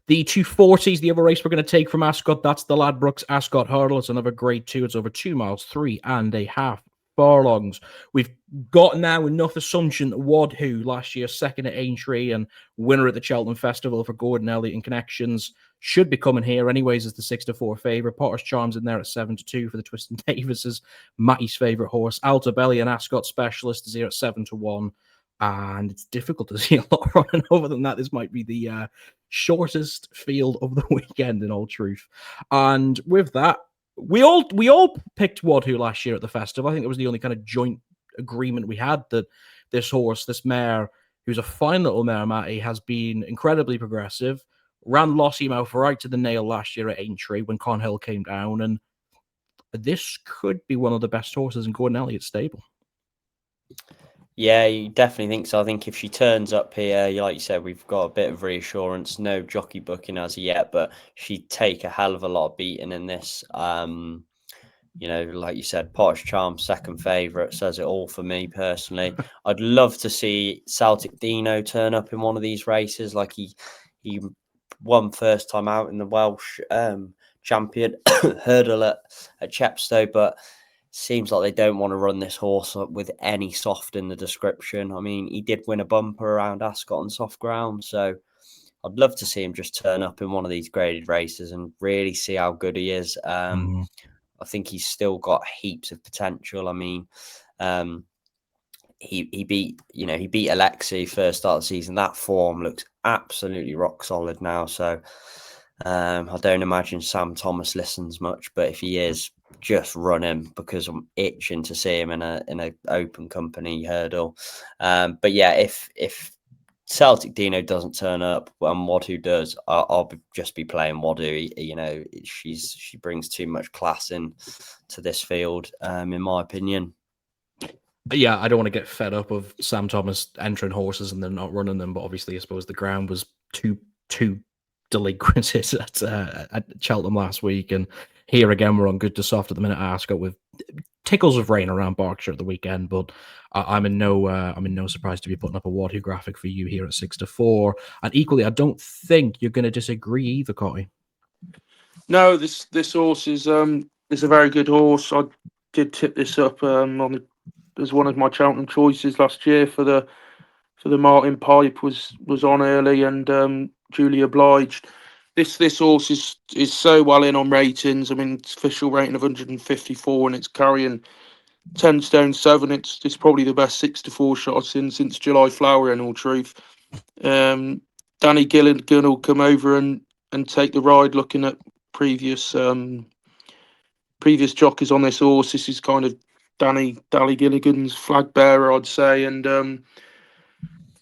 The 240s, the other race we're going to take from Ascot, that's the Ladbrokes Ascot Hurdle. It's another grade 2. It's over 2 miles, 3.5 furlongs. We've got now enough assumption that Wadhu, last year second at Aintree and winner at the Cheltenham Festival for Gordon Elliott and Connections, should be coming here anyways as the 6-4 favourite. Potter's Charm's in there at 7-2 for the Twiston Davises, Matty's favourite horse. Alta Belly, an Ascot specialist, is here at 7-1. And it's difficult to see a lot running over than that. This might be the shortest field of the weekend, in all truth. And with that, we all picked Wadhu last year at the festival. I think it was the only kind of joint agreement we had that this horse, this mare, who's a fine little mare, Matty, has been incredibly progressive. Ran Lossiemouth right to the nail last year at Aintree when Conhill came down, and this could be one of the best horses in Gordon Elliott's stable. Yeah, you definitely think so. I think if she turns up here, like you said, we've got a bit of reassurance. No jockey booking as of yet, but she'd take a hell of a lot of beating in this. Like you said, Potter's Charm, second favourite, says it all for me personally. I'd love to see Celtic Dino turn up in one of these races. Like he won first time out in the Welsh champion hurdle at Chepstow, but seems like they don't want to run this horse up with any soft in the description. I mean, he did win a bumper around Ascot on soft ground, so I'd love to see him just turn up in one of these graded races and really see how good he is. I think he's still got heaps of potential. I mean, he beat Alexei first start of the season. That form looks absolutely rock solid now. So I don't imagine Sam Thomas listens much, but if he is, just run him because I'm itching to see him in a open company hurdle. But yeah, if Celtic Dino doesn't turn up and Wadhu does, I'll just be playing Wadhu. She brings too much class in to this field, in my opinion. Yeah, I don't want to get fed up of Sam Thomas entering horses and then not running them, but obviously I suppose the ground was too delinquent at Cheltenham last week, and here again we're on good to soft at the minute at Ascot with tickles of rain around Berkshire at the weekend. But I'm in no surprise to be putting up a Wadhu graphic for you here at 6-4, and equally I don't think you're going to disagree either, Cotty. No, this horse is a very good horse. I did tip this up as one of my Cheltenham choices last year for the Martin Pipe was on early and duly obliged. This horse is so well in on ratings. I mean, its official rating of 154 and it's carrying 10 stone 7. It's probably the best 6-4 shot I've seen since July Flower, in all truth. Danny Gilligan will come over and take the ride. Looking at previous jockeys on this horse, this is kind of Danny Gilligan's flag bearer, I'd say. And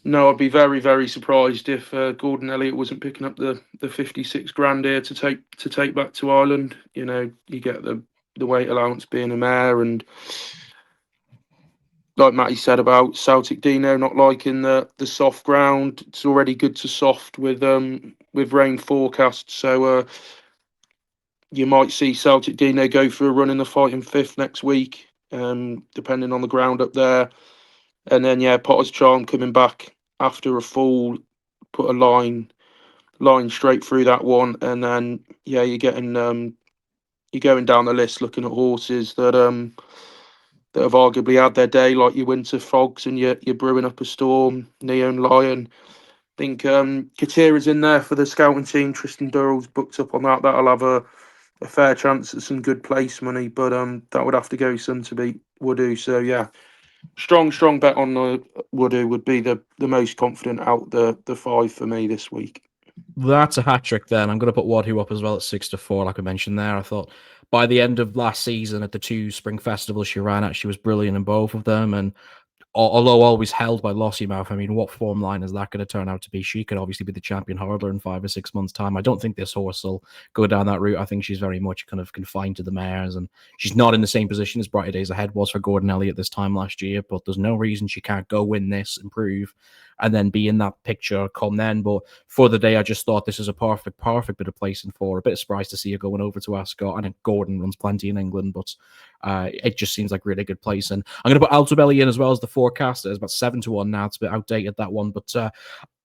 no, I'd be very, very surprised if Gordon Elliott wasn't picking up the 56 grand here to take back to Ireland. You get the weight allowance being a mare, and like Matty said about Celtic Dino not liking the soft ground, it's already good to soft with rain forecast. So you might see Celtic Dino go for a run in the Fighting Fifth next week, depending on the ground up there. And then Potter's Charm coming back after a fall, put a line straight through that one, and then you're going down the list looking at horses that that have arguably had their day, like your Winter Frogs and your Brewing Up a Storm, Neon Lion. I think Katira's in there for the scouting team. Tristan Durrell's booked up on that. That'll have a fair chance at some good place money, but that would have to go some to beat Woodoo. So yeah, strong bet on the Woodoo would be the most confident out the 5 for me this week. That's a hat trick then. I'm going to put Wadhu up as well at 6-4, like I mentioned there. I thought by the end of last season at the 2 spring festivals she ran at, she was brilliant in both of them. And although always held by Lossiemouth, I mean, what form line is that going to turn out to be? She could obviously be the champion hurdler in 5 or 6 months' time. I don't think this horse will go down that route. I think she's very much kind of confined to the mares, and she's not in the same position as Brighter Days Ahead was for Gordon Elliott this time last year, but there's no reason she can't go win this, improve, and then be in that picture come then. But for the day, I just thought this is a perfect bit of placing for her. A bit surprised to see her going over to Ascot. I think Gordon runs plenty in England, but it just seems like really good place. And I'm going to put Altobelli in as well as the forecaster. It's about 7-1 now. It's a bit outdated, that one, but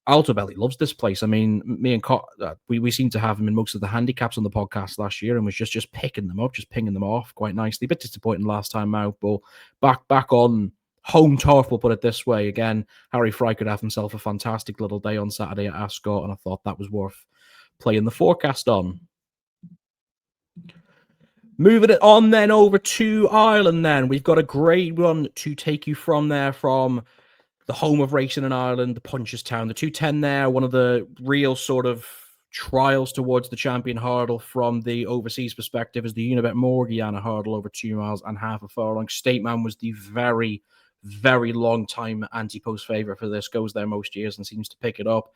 Altobelli loves this place. I mean, me and we seem to have him in most of the handicaps on the podcast last year, and was just picking them up, just pinging them off quite nicely. A bit disappointing last time out, but back on home turf, we'll put it this way. Again, Harry Fry could have himself a fantastic little day on Saturday at Ascot, and I thought that was worth playing the forecast on. Moving it on then over to Ireland then. We've got a great one to take you from there, from the home of racing in Ireland, the Punchestown. The 210 there, one of the real sort of trials towards the champion hurdle from the overseas perspective, is the Unibet Morgiana Hurdle over 2 miles and half a furlong. Stateman was the very, very long time anti-post favourite for this, goes there most years and seems to pick it up.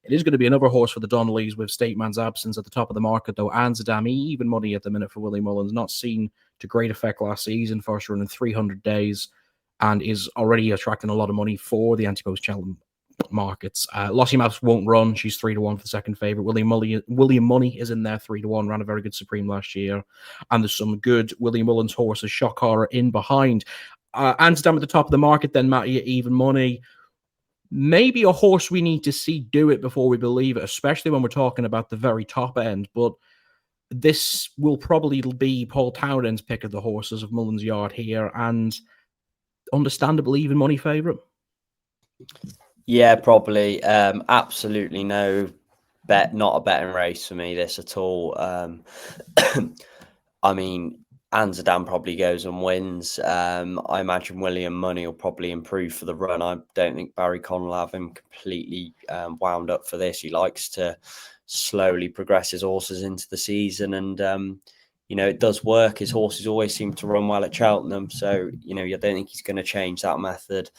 It is going to be another horse for the Donnellys with Stateman's absence at the top of the market, though. Anzadam, even money at the minute for Willie Mullins, not seen to great effect last season, first run in 300 days, and is already attracting a lot of money for the anti-post Cheltenham markets. Lossiemouth won't run. She's 3-1 for the second favourite. William Money is in there 3-1, ran a very good Supreme last year. And there's some good Willie Mullins horses, Shock Horror in behind. Anzadam at the top of the market, then Matty at even money. Maybe a horse we need to see do it before we believe it, especially when we're talking about the very top end. But this will probably be Paul Townend's pick of the horses of Mullins Yard here, and understandable even money favourite. Yeah, probably. Absolutely no bet, not a betting race for me, this at all. I mean, Anzadam probably goes and wins. I imagine William Money will probably improve for the run. I don't think Barry Conn will have him completely wound up for this. He likes to slowly progress his horses into the season, and it does work. His horses always seem to run well at Cheltenham, so I don't think he's going to change that method.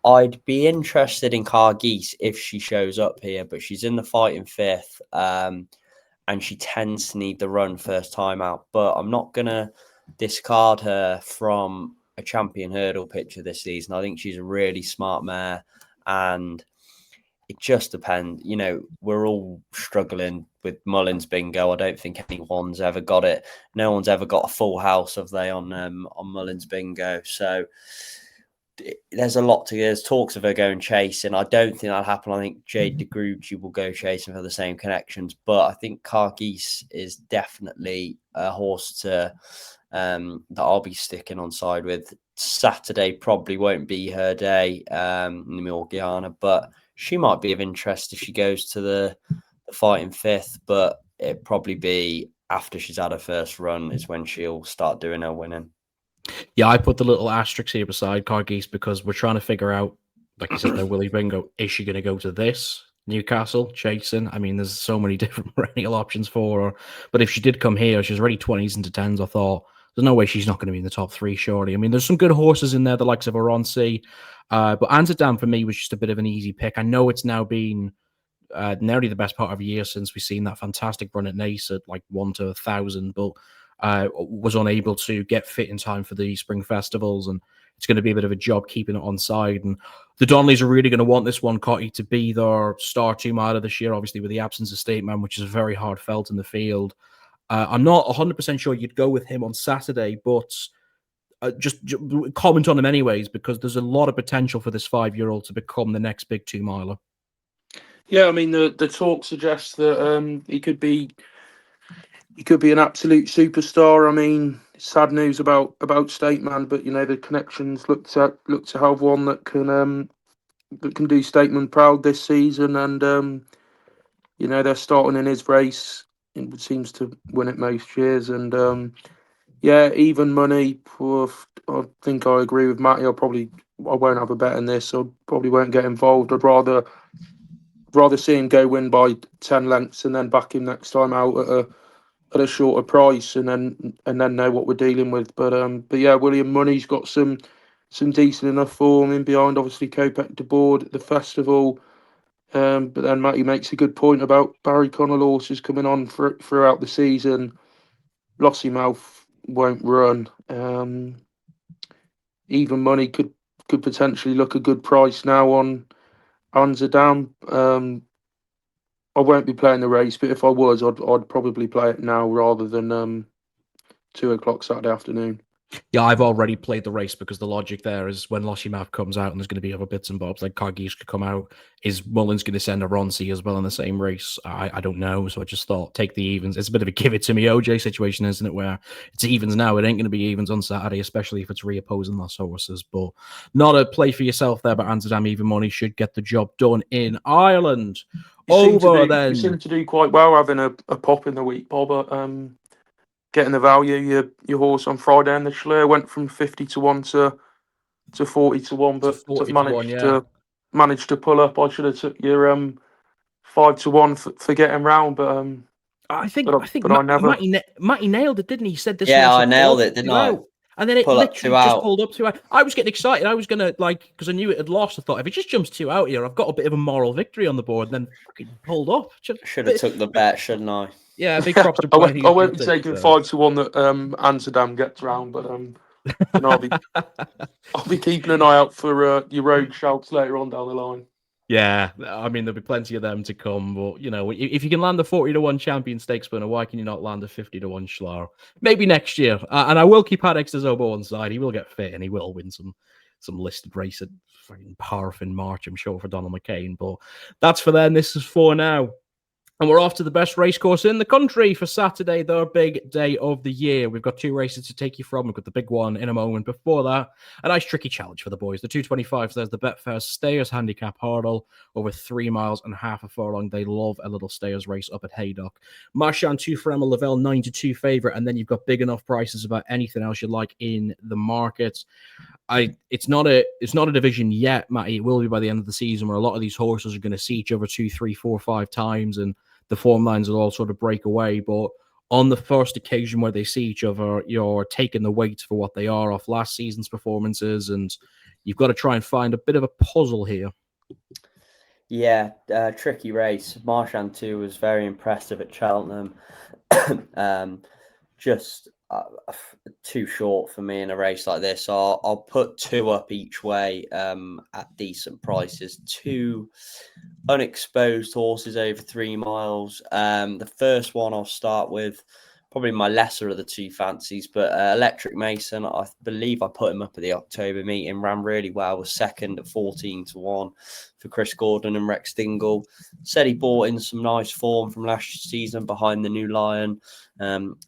I'd be interested in Cargeese if she shows up here, but she's in the fighting 5th, and she tends to need the run first time out. But I'm not going to discard her from a champion hurdle picture this season. I think she's a really smart mare, and it just depends. We're all struggling with Mullins bingo. I don't think anyone's ever got it. No one's ever got a full house, have they, on Mullins bingo? So there's a lot to. There's talks of her going chasing. I don't think that'll happen. I think Jade de Gruge will go chasing for the same connections. But I think Cargeese is definitely a horse to that I'll be sticking on side with. Saturday probably won't be her day, Morgiana, but she might be of interest if she goes to the fighting 5th. But it'd probably be after she's had her first run is when she'll start doing her winning. Yeah, I put the little asterisk here beside Cargeese because we're trying to figure out, like you said there, Willie Bingo, is she going to go to this Newcastle chasing? I mean, there's so many different perennial options for her. But if she did come here, she's already 20s into 10s. I thought there's no way she's not going to be in the top 3, surely. I mean, there's some good horses in there, the likes of Aronsi. But Anzadam for me was just a bit of an easy pick. I know it's now been nearly the best part of a year since we've seen that fantastic run at Nace at like 1 to 1,000, but was unable to get fit in time for the spring festivals, and it's going to be a bit of a job keeping it on side. And the Donnellys are really going to want this one, Cotty, to be their star 2 miler this year, obviously with the absence of Stateman, which is very hard felt in the field. I'm not 100% sure you'd go with him on Saturday, but just comment on him anyways, because there's a lot of potential for this 5-year-old to become the next big 2 miler. Yeah, I mean, the talk suggests that he could be an absolute superstar. I mean, sad news about State Man, but the connections look to have one that can do State Man proud this season, and they're starting in his race. It seems to win it most years, and even money. I think I agree with Matty. I won't have a bet in this. I probably won't get involved. I'd rather see him go win by 10 lengths and then back him next time out at a shorter price, and then know what we're dealing with. But yeah, William Money's got some decent enough form in behind. Obviously, Kopek de Board at the festival. But then Matty makes a good point about Barry Connell horses coming on throughout the season. Lossymouth won't run. Even Money could potentially look a good price now on Amsterdam. I won't be playing the race, but if I was, I'd probably play it now rather than 2 o'clock Saturday afternoon. Yeah, I've already played the race because the logic there is when Lossymouth comes out and there's going to be other bits and bobs like Cargies could come out. Is Mullins going to send a Ronsi as well in the same race? I don't know. So I just thought take the evens. It's a bit of a give it to me OJ situation, isn't it? Where it's evens now. It ain't going to be evens on Saturday, especially if it's reopposing those horses. But not a play for yourself there, but Amsterdam even money should get the job done in Ireland. You seem to do quite well having a pop in the week, Bob. Getting the value, your horse on Friday, and the Shloer went from 50-1 to 40-1, but to manage to pull up. I should have took your 5-1 for getting round, but I think I never. Matty nailed it, didn't he? He said this. Yeah, I nailed it, didn't I? And then it literally just pulled up 2 out. I was getting excited. I was gonna because I knew it had lost. I thought if it just jumps 2 out here, I've got a bit of a moral victory on the board. And then fucking pulled up. Should have took the bet, shouldn't I? Yeah, big props to Brian. I won't be taking 5-1 that Amsterdam gets round, but I'll be keeping an eye out for your road shouts later on down the line. Yeah, I mean there'll be plenty of them to come, but if you can land a 40-1 champion stakes winner, why can you not land a 50-1 Shloer? Maybe next year. And I will keep Haydock as Zobo on side. He will get fit and he will win some listed race at fucking Paraffin March, I'm sure, for Donald McCain. But that's for then. This is for now. And we're off to the best racecourse in the country for Saturday, the big day of the year. We've got 2 races to take you from. We've got the big one in a moment. Before that, a nice tricky challenge for the boys. The 225, there's the Betfair Stayers Handicap Hurdle over 3 miles and half a furlong. They love a little Stayers race up at Haydock. Marchand 2 for Emma Lavelle, 9-2 favourite. And then you've got big enough prices about anything else you like in the market. It's not a division yet, Matty. It will be by the end of the season where a lot of these horses are going to see each other 2, 3, 4, 5 times and the form lines will all sort of break away. But on the first occasion where they see each other, you're taking the weights for what they are off last season's performances, and you've got to try and find a bit of a puzzle here. Yeah, tricky race. Marchand 2 was very impressive at Cheltenham. Just too short for me in a race like this. I'll put 2 up each way at decent prices. 2 unexposed horses over 3 miles. The first one I'll start with, probably my lesser of the 2 fancies, but Electric Mason, I believe I put him up at the October meeting, ran really well, was second at 14-1 for Chris Gordon and Rex Dingle. Said he bought in some nice form from last season behind the New Lion.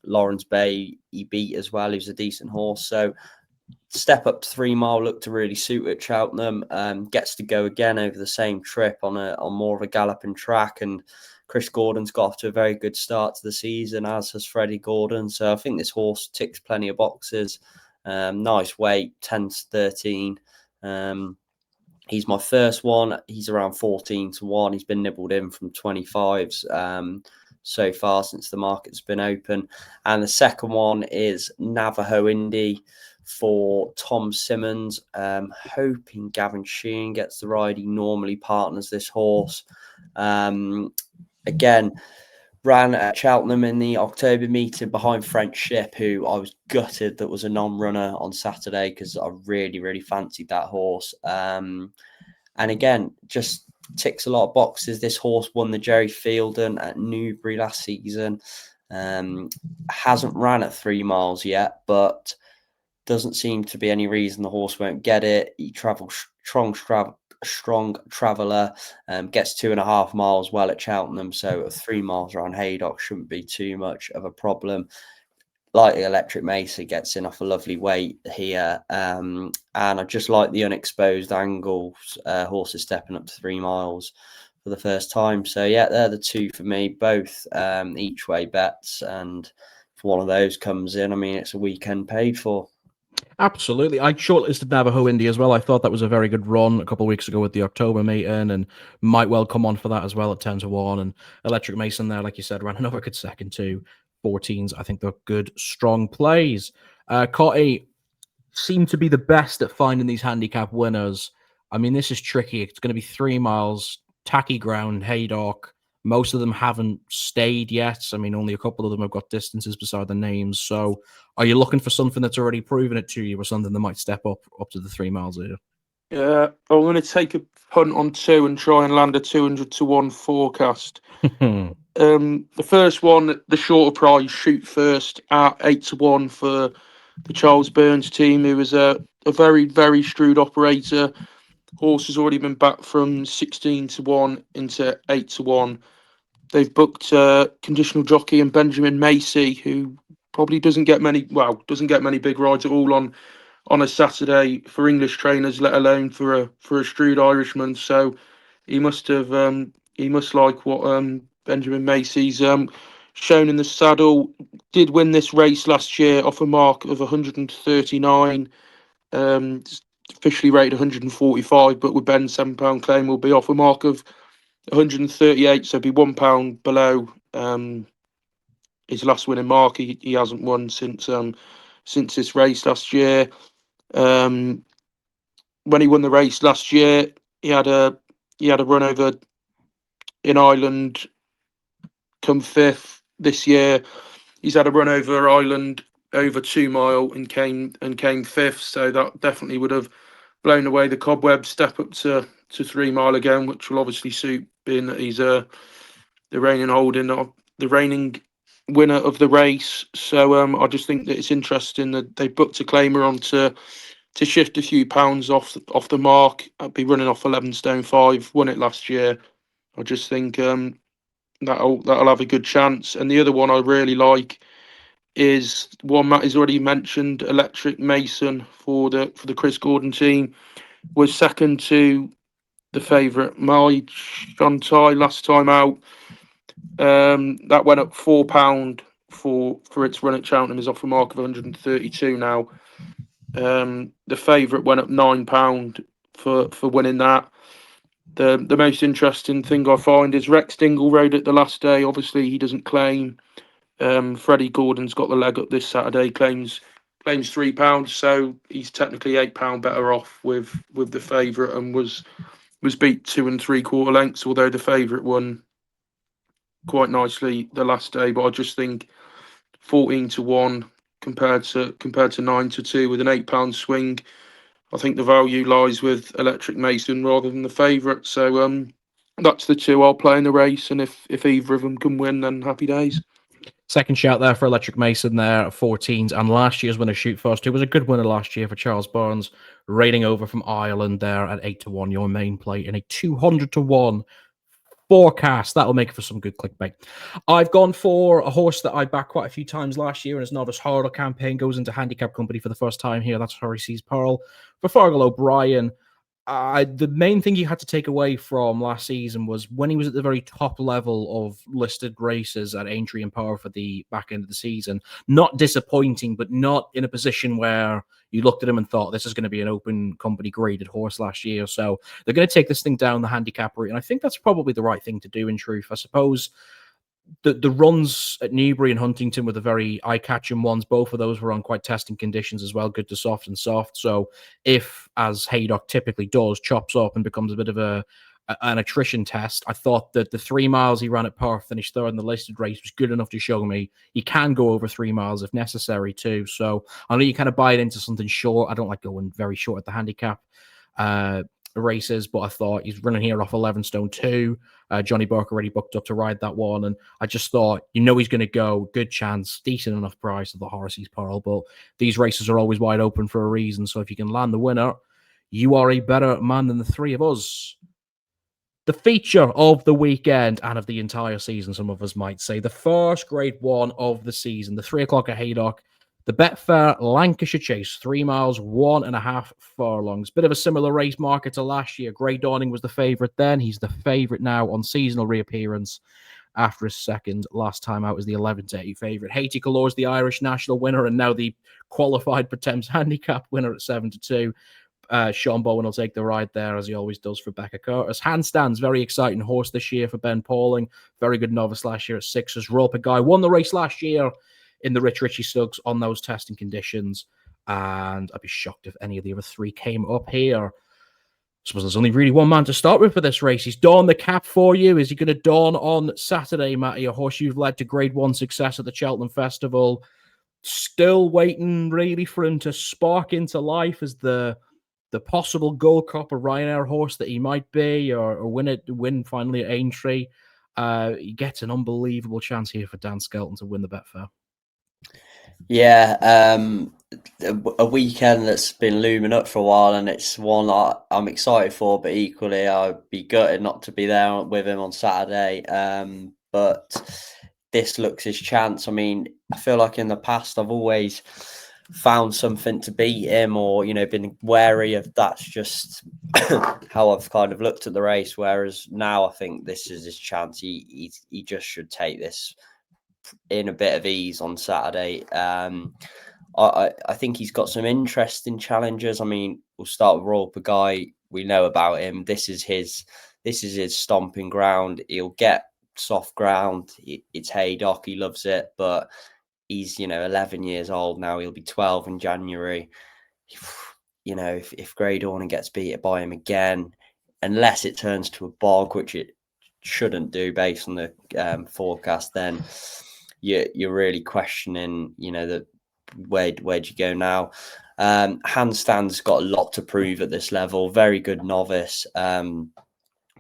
Lawrence Bay he beat as well, who's a decent horse. So step up to 3 mile, looked to really suit at Cheltenham. Gets to go again over the same trip on more of a galloping track, and Chris Gordon's got off to a very good start to the season, as has Freddie Gordon. So I think this horse ticks plenty of boxes. Nice weight, 10-13. He's my first one. He's around 14-1. He's been nibbled in from 25s so far since the market's been open. And the second one is Navajo Indy for Tom Simmons. Hoping Gavin Sheehan gets the ride. He normally partners this horse. Again, ran at Cheltenham in the October meeting behind French Ship, who I was gutted that was a non-runner on Saturday because I really, really fancied that horse. And again, just ticks a lot of boxes. This horse won the Jerry Fielden at Newbury last season. Hasn't ran at 3 miles yet, but doesn't seem to be any reason the horse won't get it. He travels strong traveller, gets 2.5 miles well at Cheltenham, so 3 miles around Haydock shouldn't be too much of a problem. like Electric Mesa gets in off a lovely weight here. And I just like the unexposed angles, horses stepping up to 3 miles for the first time. So yeah, they're the two for me, both each way bets. And if one of those comes in, I mean, it's a weekend paid for. Absolutely. I shortlisted Navajo Indy as well. I thought that was a very good run a couple of weeks ago with the October meeting, and might well come on for that as well at 10-1. And Electric Mason there, like you said, ran another good second too. 14s. I think they're good, strong plays. Cotty seem to be the best at finding these handicap winners. I mean, this is tricky. It's going to be 3 miles, tacky ground, Haydock. Most of them haven't stayed yet. I mean, only a couple of them have got distances beside the names. So are you looking for something that's already proven it to you, or something that might step up to the 3 miles here? Yeah, I'm going to take a punt on 2 and try and land a 200-1 forecast. The first one, the shorter price, Shoot First at 8-1 for the Charles Burns team, who is a very, very shrewd operator. Horse has already been back from 16-1 into 8-1. They've booked conditional jockey and Benjamin Macy, who probably doesn't get many big rides at all on a Saturday for English trainers, let alone for a shrewd Irishman. So he must like what Benjamin Macy's shown in the saddle. Did win this race last year off a mark of 139. Officially rated 145, but with Ben's £7 claim will be off a mark of 138, so be £1 below his last winning mark. He hasn't won since this race last year. When he won the race last year, he had a run over in Ireland, come 5th. This year, he's had a run over Ireland over 2 mile and came 5th. So that definitely would have blown away the cobwebs. Step up to 3 mile again, which will obviously suit, being that he's the reigning winner of the race. So I just think that it's interesting that they booked a claimer on to shift a few pounds off the mark. I'd be running off 11 stone 5. Won it last year. I just think that'll have a good chance. And the other one I really like is one Matt has already mentioned, Electric Mason for the Chris Gordon team. Was second to the favourite My Shantai last time out. That went up £4 for its run at Cheltenham, is off a mark of 132 now. The favourite went up £9 for winning that. The most interesting thing I find is Rex Dingle rode it the last day. Obviously, he doesn't claim. Freddie Gordon's got the leg up this Saturday. Claims £3, so he's technically £8 better off with the favourite, and was beat 2 3/4 lengths. Although the favourite won quite nicely the last day, but I just think 14-1 compared to 9-2 with an £8 swing. I think the value lies with Electric Mason rather than the favourite. So that's the two I'll play in the race, and if either of them can win, then happy days. Second shout there for Electric Mason there at 14s, and last year's winner, Shoot First, who was a good winner last year for Charles Burns, raiding over from Ireland there at 8-1, your main play in a 200-1 forecast. That'll make for some good clickbait. I've gone for a horse that I backed quite a few times last year, and his Novice Hurdle campaign goes into handicap company for the first time here. That's Hurry Seas Pearl for Fargal O'Brien. The main thing you had to take away from last season was when he was at the very top level of listed races at Aintree and Power for the back end of the season. Not disappointing, but not in a position where you looked at him and thought this is going to be an open company graded horse last year. So they're going to take this thing down the handicap route. And I think that's probably the right thing to do in truth. I suppose the runs at Newbury and Huntington were the very eye-catching ones. Both of those were on quite testing conditions as well, good to soft and soft. So if, as Haydock typically does, chops up and becomes a bit of an attrition test, I thought that the 3 miles he ran at Perth, finished third in the listed race, was good enough to show me he can go over 3 miles if necessary too. So I know you kind of buy it into something short. I don't like going very short at the handicap races, but I thought he's running here off 11 stone 2. Johnny Burke already booked up to ride that one, and I just thought, he's going to go, good chance, decent enough price of the Hurry Seas Pearl, but these races are always wide open for a reason. So if you can land the winner, you are a better man than the three of us. the feature of the weekend and of the entire season, some of us might say, the first Grade 1 of the season, the 3 o'clock at Haydock, the Betfair Lancashire Chase, 3 miles, 1.5 furlongs. Bit of a similar race market to last year. Grey Dawning was the favourite then. He's the favourite now on seasonal reappearance after his second. Last time out was the 11-8 favourite. Haiti Color is the Irish national winner and now the qualified for Thames handicap winner at 7-2. Jonbon will take the ride there, as he always does, for Becca Curtis. Handstands, very exciting horse this year for Ben Pauling. Very good novice last year at 6s. Royale Pagille won the race last year in the Rich Richie Stugs on those testing conditions. And I'd be shocked if any of the other 3 came up here. I suppose there's only really one man to start with for this race. He's donned the cap for you. Is he going to don on Saturday, Matty? A horse you've led to Grade 1 success at the Cheltenham Festival. Still waiting, really, for him to spark into life as the possible Gold Cup or Ryanair horse that he might be, or win finally at Aintree. He gets an unbelievable chance here for Dan Skelton to win the Betfair. Yeah, a weekend that's been looming up for a while, and it's one I'm excited for, but equally I'd be gutted not to be there with him on Saturday. But this looks his chance. I mean, I feel like in the past I've always found something to beat him, or been wary of. That's just how I've kind of looked at the race. Whereas now I think this is his chance. He just should take this in a bit of ease on Saturday. I think he's got some interesting challenges. I mean, we'll start with Royale Pagille. We know about him. This is his stomping ground. He'll get soft ground. It's Haydock. He loves it, but he's 11 years old now. He'll be 12 in January. If Grey Dawning gets beaten by him again, unless it turns to a bog, which it shouldn't do based on the forecast, then you're really questioning, that where'd you go now? Handstand's got a lot to prove at this level. Very good novice.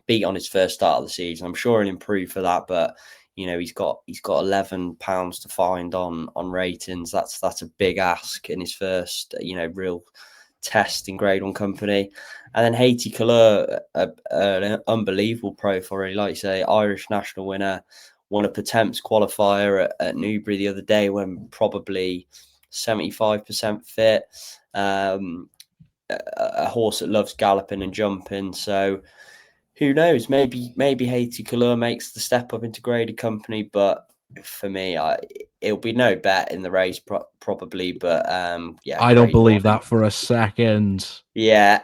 Beat on his first start of the season. I'm sure he'll improve for that, but he's got £11 to find on ratings. That's a big ask in his first real test in Grade 1 company. And then Haiti Color, an unbelievable profile, really, like you say, Irish national winner, won a Potemps qualifier at Newbury the other day when probably 75% fit. A horse that loves galloping and jumping. So who knows? Maybe Haiti Color makes the step up into graded company, but for me, it'll be no bet in the race probably. But yeah, I don't believe that for a second. Yeah.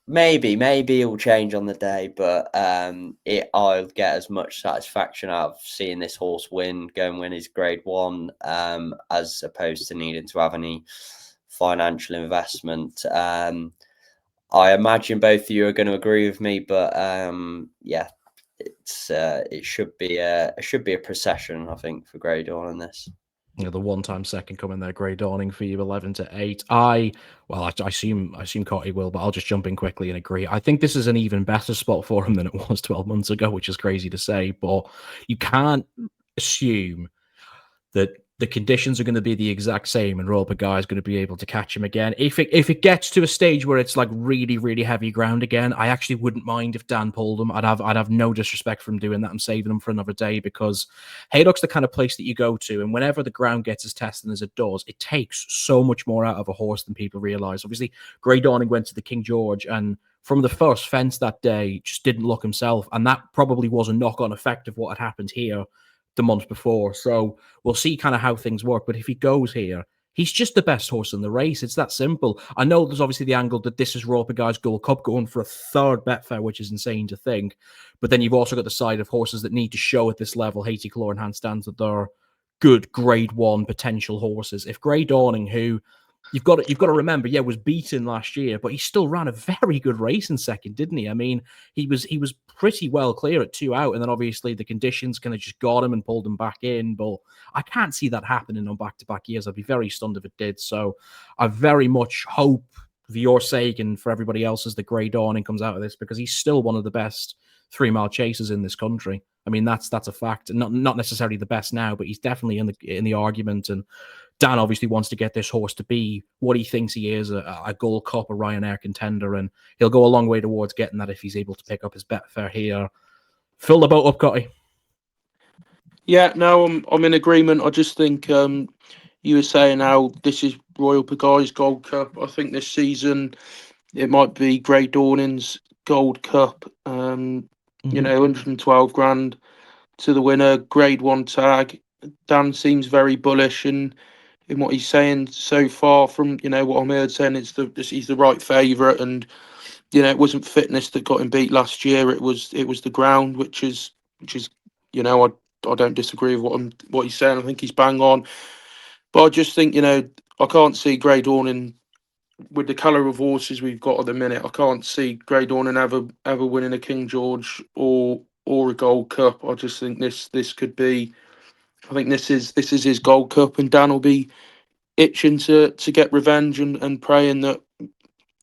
Maybe it will change on the day, but I'll get as much satisfaction out of seeing this horse go and win his Grade 1, as opposed to needing to have any financial investment. I imagine both of you are going to agree with me, but yeah, it should be a procession, I think, for Grey Dawn in this. The one-time second coming there, Grey Dawning for you, 11-8. I assume Cotty will, but I'll just jump in quickly and agree. I think this is an even better spot for him than it was 12 months ago, which is crazy to say, but you can't assume that the conditions are going to be the exact same and Royale Pagille is going to be able to catch him again. If it gets to a stage where it's like really, really heavy ground again, I actually wouldn't mind if Dan pulled him. I'd have no disrespect for him doing that. I'm saving him for another day, because Haydock's the kind of place that you go to, and whenever the ground gets as tested as it does, it takes so much more out of a horse than people realize. Obviously, Grey Dawning went to the King George, and from the first fence that day, just didn't look himself, and that probably was a knock-on effect of what had happened here the month before. So we'll see kind of how things work. But if he goes here, he's just the best horse in the race. It's that simple. I know there's obviously the angle that this is Royale Pagille's Gold Cup going for a third Betfair, which is insane to think. But then you've also got the side of horses that need to show at this level, Haiti Color and Handstands, that they're good Grade 1 potential horses. If Grey Dawning, who you've got to remember, was beaten last year, but he still ran a very good race in second, didn't he? I mean, he was pretty well clear at 2 out, and then obviously the conditions kind of just got him and pulled him back in. But I can't see that happening on back-to-back years. I'd be very stunned if it did. So I very much hope, for your sake and for everybody else's, that Grey Dawning comes out of this, because he's still one of the best 3-mile chasers in this country. I mean, that's a fact. Not necessarily the best now, but he's definitely in the argument. And Dan obviously wants to get this horse to be what he thinks he is, a Gold Cup, a Ryanair contender, and he'll go a long way towards getting that if he's able to pick up his Betfair here. Fill the boat up, Cotty. Yeah, no, I'm in agreement. I just think you were saying how this is Royale Pagille's Gold Cup. I think this season it might be Grey Dawning's Gold Cup. You know, 112 grand to the winner, Grade 1 tag. Dan seems very bullish in what he's saying so far. From what I'm heard saying, he's the right favourite, and it wasn't fitness that got him beat last year. It was the ground, which is I don't disagree with what he's saying. I think he's bang on, but I just think I can't see Grey Dawning with the colour of horses we've got at the minute. I can't see Grey Dawning ever winning a King George or a Gold Cup. I just think this could be. I think this is his Gold Cup, and Dan will be itching to get revenge and praying that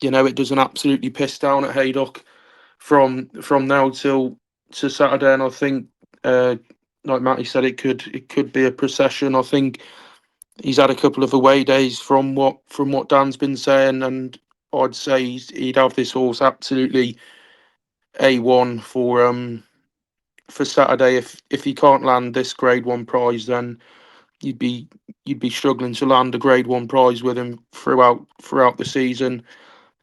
it doesn't absolutely piss down at Haydock from now to Saturday. And I think, like Matty said, it could be a procession. I think he's had a couple of away days from what Dan's been saying, and I'd say he'd have this horse absolutely A1 for Saturday. If he can't land this Grade 1 prize, then you'd be struggling to land a Grade 1 prize with him throughout the season.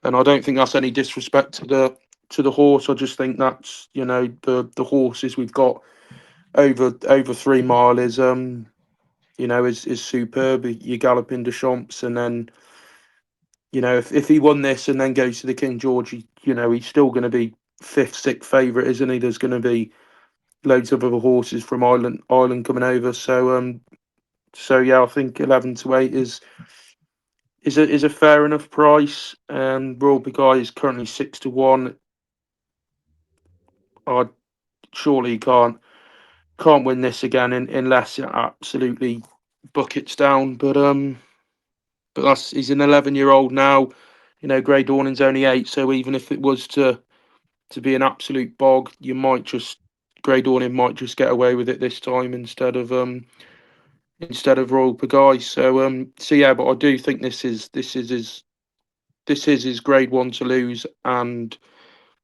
And I don't think that's any disrespect to the horse. I just think that's the horses we've got over 3 mile is is superb. You're galloping de Champs, and then if he won this and then goes to the King George, he's still going to be 5th, 6th favourite, isn't he? There's going to be loads of other horses from Ireland coming over. So yeah, I think 11 to 8 is a fair enough price. Royale Pagille is currently 6 to 1. Surely he can't win this again unless it absolutely buckets down. But he's an 11-year-old now. Grey Dawning's only 8, so even if it was to be an absolute bog, Grey Dawning might just get away with it this time instead of Royale Pagille. So yeah, but I do think this is his Grade 1 to lose, and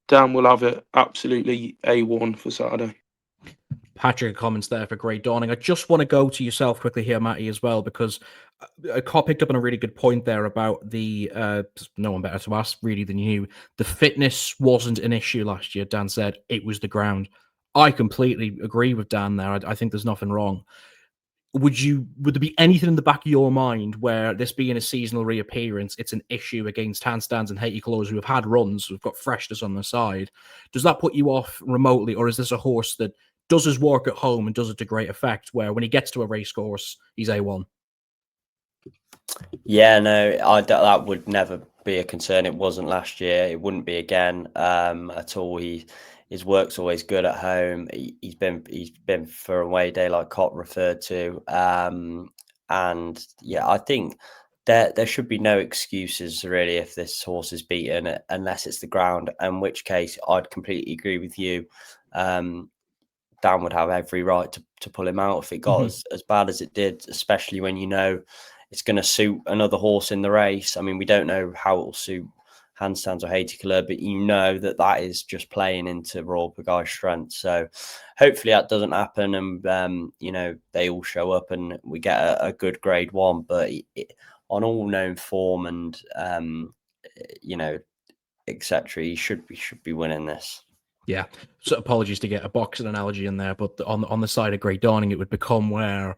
Dan will have it absolutely A1 for Saturday. Patrick comments there for Grey Dawning. I just want to go to yourself quickly here, Matty, as well, because I picked up on a really good point there about the no one better to ask really than you. The fitness wasn't an issue last year. Dan said it was the ground. I completely agree with Dan there. I think there's nothing wrong. Would there be anything in the back of your mind where this being a seasonal reappearance, it's an issue against handstands and Haiti Colors who have had runs, who've got freshness on the side? Does that put you off remotely, or is this a horse that does his work at home and does it to great effect, where when he gets to a race course, he's A1? Yeah, no, that would never be a concern. It wasn't last year. It wouldn't be again at all. His work's always good at home. He's been for a away day, like Cott referred to. And yeah, I think there should be no excuses really if this horse is beaten, unless it's the ground, in which case I'd completely agree with you. Dan would have every right to pull him out if it got as bad as it did, especially when it's going to suit another horse in the race. I mean, we don't know how it will suit handstands or Haiti Color, but that is just playing into Royale Pagille's strength. So hopefully that doesn't happen, and they all show up and we get a good Grade 1. But on all known form and etc., he should be winning this. Yeah. So apologies to get a boxing analogy in there, but on the side of Grey Dawning, it would become where,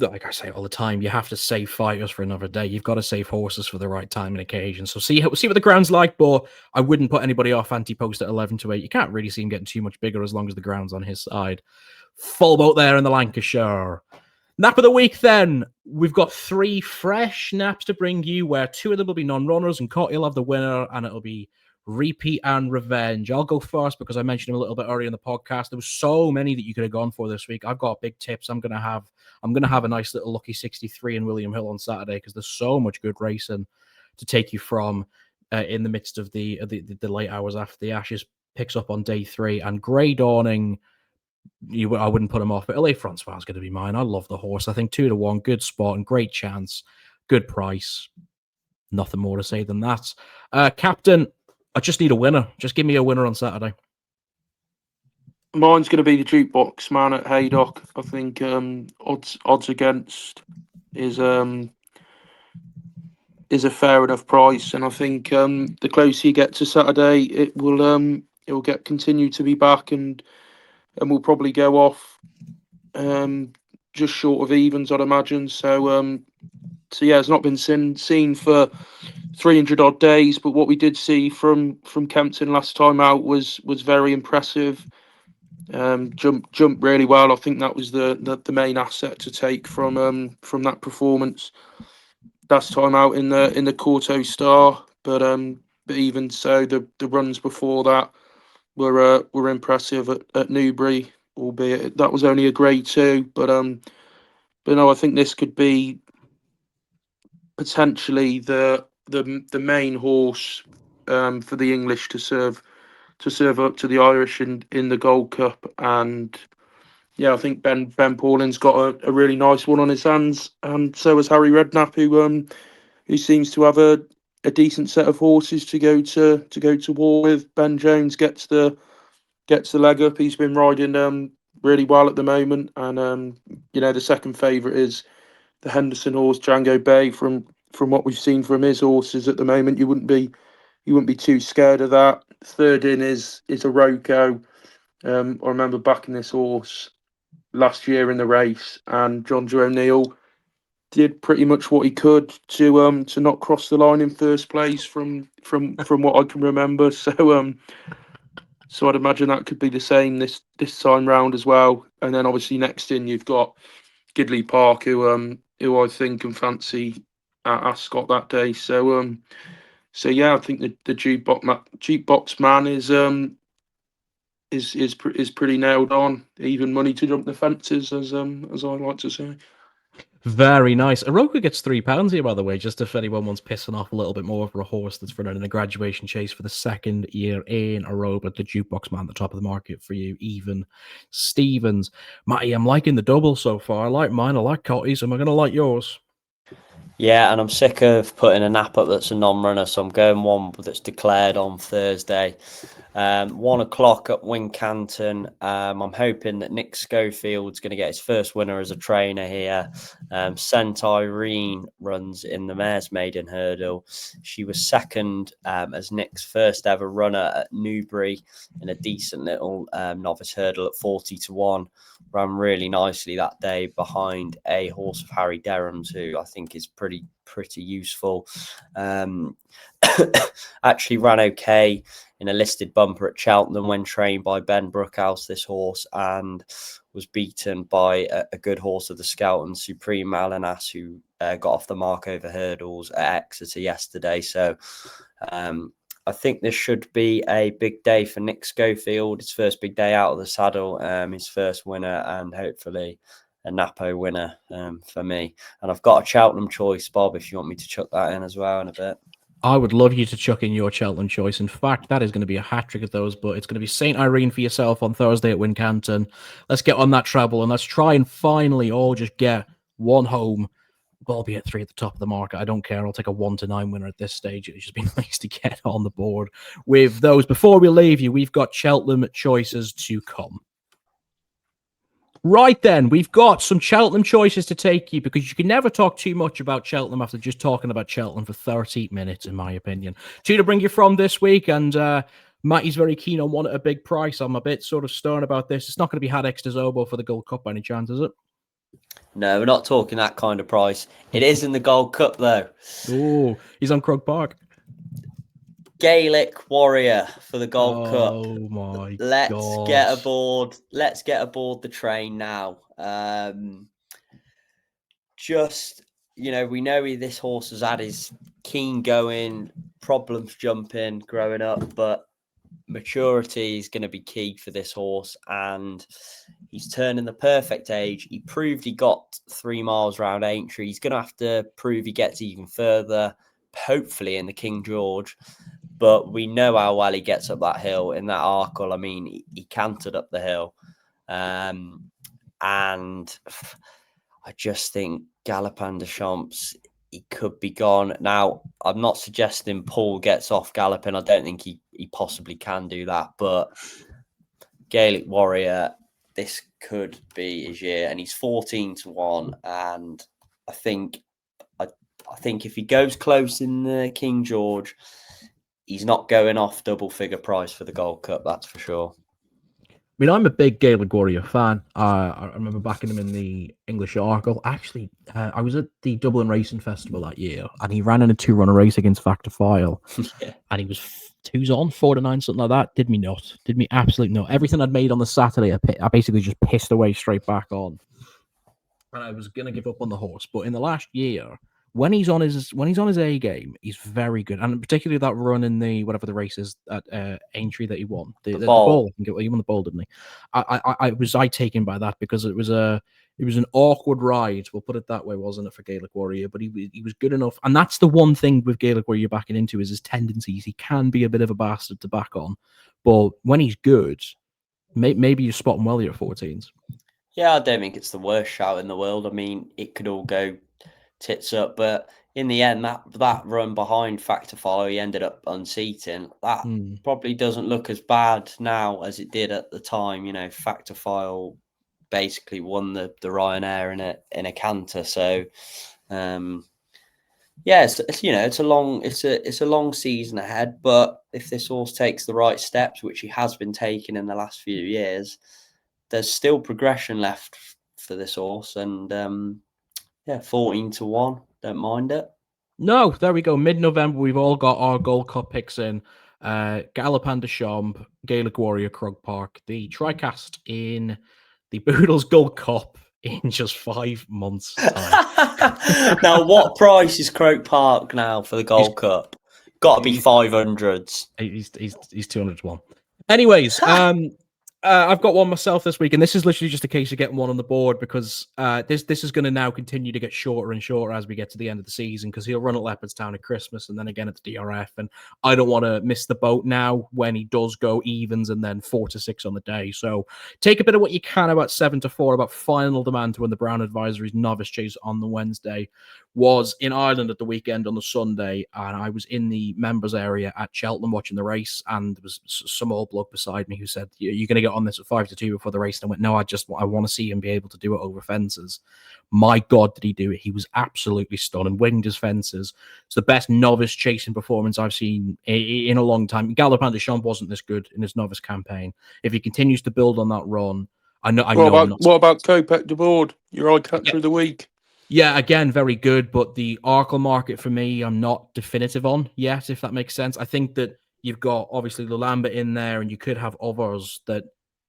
like I say all the time, you have to save fighters for another day. You've got to save horses for the right time and occasion. So see what the ground's like, but I wouldn't put anybody off anti-post at 11 to 8. You can't really see him getting too much bigger as long as the ground's on his side. Full boat there in the Lancashire. Nap of the week then. We've got 3 fresh naps to bring you, where 2 of them will be non-runners, and Cotty will have the winner, and it'll be repeat and revenge. I'll go first because I mentioned him a little bit earlier in the podcast. There was so many that you could have gone for this week. I've got big tips. I'm gonna have a nice little lucky 63 in William Hill on Saturday because there's so much good racing to take you from in the midst of the late hours after the Ashes picks up on day 3. And Grey Dawning, I wouldn't put him off. But LA Francois is going to be mine. I love the horse. I think 2-1, good spot and great chance, good price. Nothing more to say than that. Captain, I just need a winner. Just give me a winner on Saturday. Mine's going to be the jukebox man at Haydock. I think odds against is a fair enough price, and I think the closer you get to Saturday, it will continue to be back, and we'll probably go off just short of evens, I'd imagine. So yeah, it's not been seen for 300 odd days, but what we did see from Kempton last time out was very impressive. Jumped really well. I think that was the main asset to take from that performance last time out in the Corto Star. But even so, the runs before that were impressive at Newbury, albeit that was only a Grade 2. But no, I think this could be potentially the main horse for the English to serve up to the Irish in the Gold Cup. And yeah, I think Ben Paulin's got a really nice one on his hands, and so has Harry Redknapp, who seems to have a decent set of horses to go to war with. Ben Jones gets the leg up. He's been riding really well at the moment, and the second favourite is the Henderson horse Django Bay. From what we've seen from his horses at the moment, you wouldn't be too scared of that. Third in is a Roko. I remember backing this horse last year in the race, and John Joe O'Neill did pretty much what he could to not cross the line in first place from what I can remember. So I'd imagine that could be the same this time round as well. And then obviously next in you've got Gidley Park, who I think can fancy at Ascot that day. So yeah, I think the jukebox man is pretty nailed on. Even money to jump the fences, as I like to say. Very nice. Aroka gets £3 here, by the way, just if anyone wants pissing off a little bit more for a horse that's running in a graduation chase for the second year in a row. But the jukebox man at the top of the market for you, even Stevens. Matty, I'm liking the double so far. I like mine. I like Cotty's. Am I going to like yours? Yeah, and I'm sick of putting a nap up that's a non-runner, so I'm going one that's declared on Thursday. 1 o'clock at Wincanton. I'm hoping that Nick Schofield's going to get his first winner as a trainer here. St Irene runs in the Mares Maiden Hurdle. She was second as Nick's first ever runner at Newbury in a decent little novice hurdle at 40-1. Ran really nicely that day behind a horse of Harry Derham's, who I think is pretty useful. Actually ran okay in a listed bumper at Cheltenham when trained by Ben Brookhouse, this horse, and was beaten by a good horse of the Scout and Supreme Malinas, who got off the mark over hurdles at Exeter yesterday. So I think this should be a big day for Nick Schofield. His first big day out of the saddle, his first winner, and hopefully a Napo winner for me. And I've got a Cheltenham choice, Bob, if you want me to chuck that in as well in a bit. I would love you to chuck in your Cheltenham choice. In fact, that is going to be a hat-trick of those, but it's going to be St. Irene for yourself on Thursday at Wincanton. Let's get on that treble, and let's try and finally all just get one home. Ball be at 3 at the top of the market. I don't care. I'll take a 1-9 winner at this stage. It'd just be nice to get on the board with those. Before we leave you, we've got Cheltenham choices to come. Right then, we've got some Cheltenham choices to take you, because you can never talk too much about Cheltenham after just talking about Cheltenham for 30 minutes, in my opinion. Two to bring you from this week, and Matty's very keen on one at a big price. I'm a bit sort of stern about this. It's not going to be Haydock de Zobo for the Gold Cup by any chance, is it? No, we're not talking that kind of price. It is in the Gold Cup, though. Oh, he's on Croke Park. Gaelic Warrior for the Gold Cup. Oh my God. Let's get aboard the train now. We know this horse has had his keen going, problems jumping, growing up, but maturity is going to be key for this horse, and he's turning the perfect age. He proved he got 3 miles round Aintree. He's going to have to prove he gets even further, hopefully in the King George. But we know how well he gets up that hill in that Arkle. I mean, he cantered up the hill. And I just think Gallop under Champs, he could be gone. Now, I'm not suggesting Paul gets off galloping. I don't think he possibly can do that. But Gaelic Warrior, this could be his year. And he's 14-1. And I think if he goes close in the King George, he's not going off double figure price for the Gold Cup, that's for sure. I mean, I'm a big Gaelic Warrior fan. I remember backing him in the English Arkle. Actually, I was at the Dublin Racing Festival that year, and he ran in a 2-runner race against Factor File. Yeah. And he was 2's on, 4-9, something like that. Did me absolutely not. Everything I'd made on the Saturday, I basically just pissed away straight back on. And I was gonna give up on the horse, but in the last year, when he's on his A game, he's very good, and particularly that run in the whatever the race is at Aintree that he won, the ball. I think he won the ball, didn't he? I was taken by that because it was an awkward ride. We'll put it that way, wasn't it, for Gaelic Warrior? But he was good enough, and that's the one thing with Gaelic Warrior you're backing into is his tendencies. He can be a bit of a bastard to back on, but when he's good, maybe you spot him well here at 14s. Yeah, I don't think it's the worst shout in the world. I mean, it could all go tits up, but in the end, that run behind Factor Follow, he ended up unseating. That probably doesn't look as bad now as it did at the time. You know, Factor File basically won the Ryanair in a canter. So, yeah, it's a long season ahead. But if this horse takes the right steps, which he has been taking in the last few years, there's still progression left for this horse, and 14-1, don't mind it. No, there we go. Mid-November, we've all got our Gold Cup picks in. Gallop under Champs, Gaelic Warrior, Krug Park, the TriCast in the Boodles Gold Cup in just 5 months' time. Now, what price is Croke Park now for the Gold Cup? Got to be 500s. He's 200-1. Anyways, I've got one myself this week, and this is literally just a case of getting one on the board because this is going to now continue to get shorter and shorter as we get to the end of the season because he'll run at Leopardstown at Christmas and then again at the DRF, and I don't want to miss the boat now when he does go evens and then 4-6 on the day. So take a bit of what you can about 7-4 about Final Demand to win the Brown Advisory's Novice Chase on the Wednesday. Was in Ireland at the weekend on the Sunday, and I was in the members area at Cheltenham watching the race, and there was some old bloke beside me who said, "You're going to get on this at 5-2 before the race." And I went, "No, I want to see him be able to do it over fences." My God, did he do it? He was absolutely stunning, winged his fences. It's the best novice chasing performance I've seen in a long time. Gallop under Champs wasn't this good in his novice campaign. If he continues to build on that run, what about Kopek de Board, your Eyecatcher of the week? Yeah, again, very good, but the Arkle market for me, I'm not definitive on yet, if that makes sense. I think that you've got obviously Lulamba in there, and you could have others that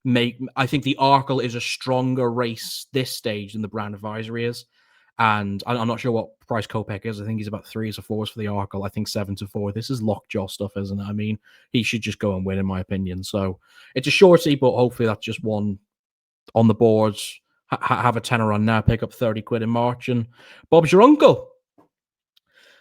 make. I think the Arkle is a stronger race this stage than the Brown Advisory is, and I'm not sure what price Kopek is. I think he's about 3s or 4s for the Arkle. I think 7-4. This is lockjaw stuff, isn't it? I mean, he should just go and win, in my opinion. So it's a shorty, but hopefully that's just one on the boards. Have a tenner on now, pick up 30 quid in March, and Bob's your uncle.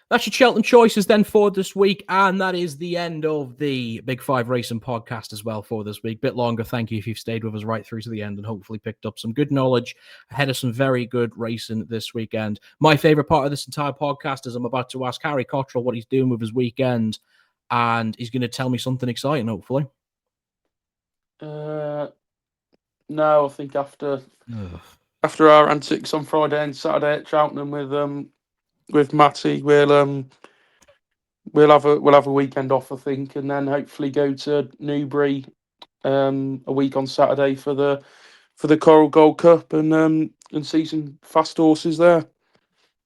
That's your Cheltenham Choices then for this week, and that is the end of the Big Five Racing podcast as well for this week. Bit longer, thank you if you've stayed with us right through to the end and hopefully picked up some good knowledge ahead of some very good racing this weekend. My favourite part of this entire podcast is I'm about to ask Harry Cottrell what he's doing with his weekend, and he's going to tell me something exciting, hopefully. No, I think after our antics on Friday and Saturday at Cheltenham with Matty, we'll have a weekend off, I think, and then hopefully go to Newbury a week on Saturday for the Coral Gold Cup and see some fast horses there.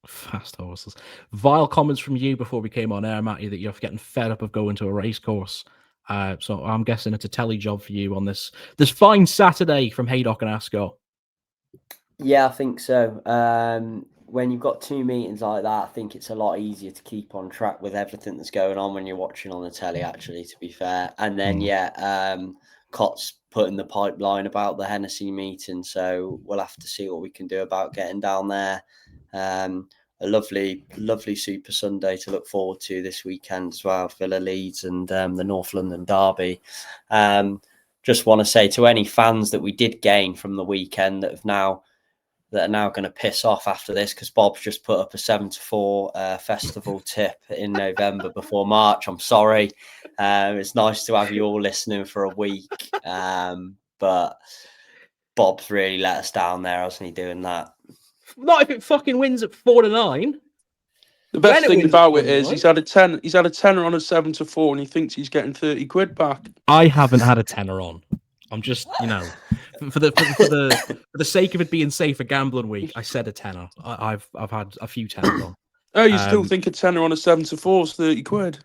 Fast horses. Vile comments from you before we came on air, Matty, that you're getting fed up of going to a race course. So I'm guessing it's a telly job for you on this fine Saturday from Haydock and Ascot. Yeah, I think so. When you've got two meetings like that, I think it's a lot easier to keep on track with everything that's going on when you're watching on the telly, actually, to be fair. And then, Cott's putting the pipeline about the Hennessy meeting, so we'll have to see what we can do about getting down there. A lovely Super Sunday to look forward to this weekend as well. Villa Leeds and the North London Derby. just want to say to any fans that we did gain from the weekend that are now going to piss off after this, because Bob's just put up a 7-4 festival tip in November before March. I'm sorry. It's nice to have you all listening for a week. But Bob's really let us down there, hasn't he, doing that? Not if it fucking wins at 4-9. The best thing about it is he's had a tenner on a 7-4, and he thinks he's getting 30 quid back. I haven't had a tenner on. I'm just, for the sake of it being safe for gambling week, I said a tenner. I've had a few tenners on. Oh, you still think a tenner on a 7-4 is 30 quid?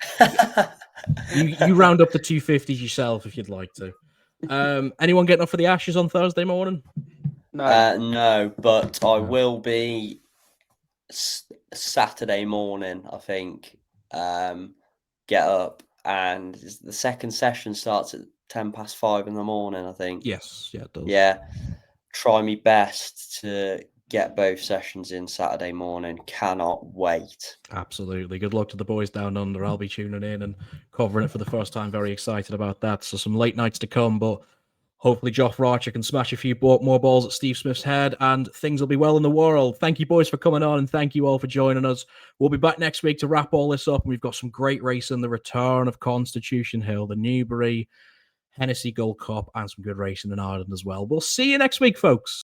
You round up the 250s yourself if you'd like to. Anyone getting up for the Ashes on Thursday morning? No, but I will be Saturday morning, I think. Get up, and the second session starts at 5:10 in the morning, I think. Yes, yeah, it does. Yeah, try me best to get both sessions in Saturday morning. Cannot wait. Absolutely. Good luck to the boys down under. I'll be tuning in and covering it for the first time. Very excited about that. So some late nights to come, but hopefully Joff Archer can smash a few more balls at Steve Smith's head and things will be well in the world. Thank you, boys, for coming on, and thank you all for joining us. We'll be back next week to wrap all this up, and we've got some great racing, the return of Constitution Hill, the Newbury, Hennessy Gold Cup, and some good racing in Ireland as well. We'll see you next week, folks.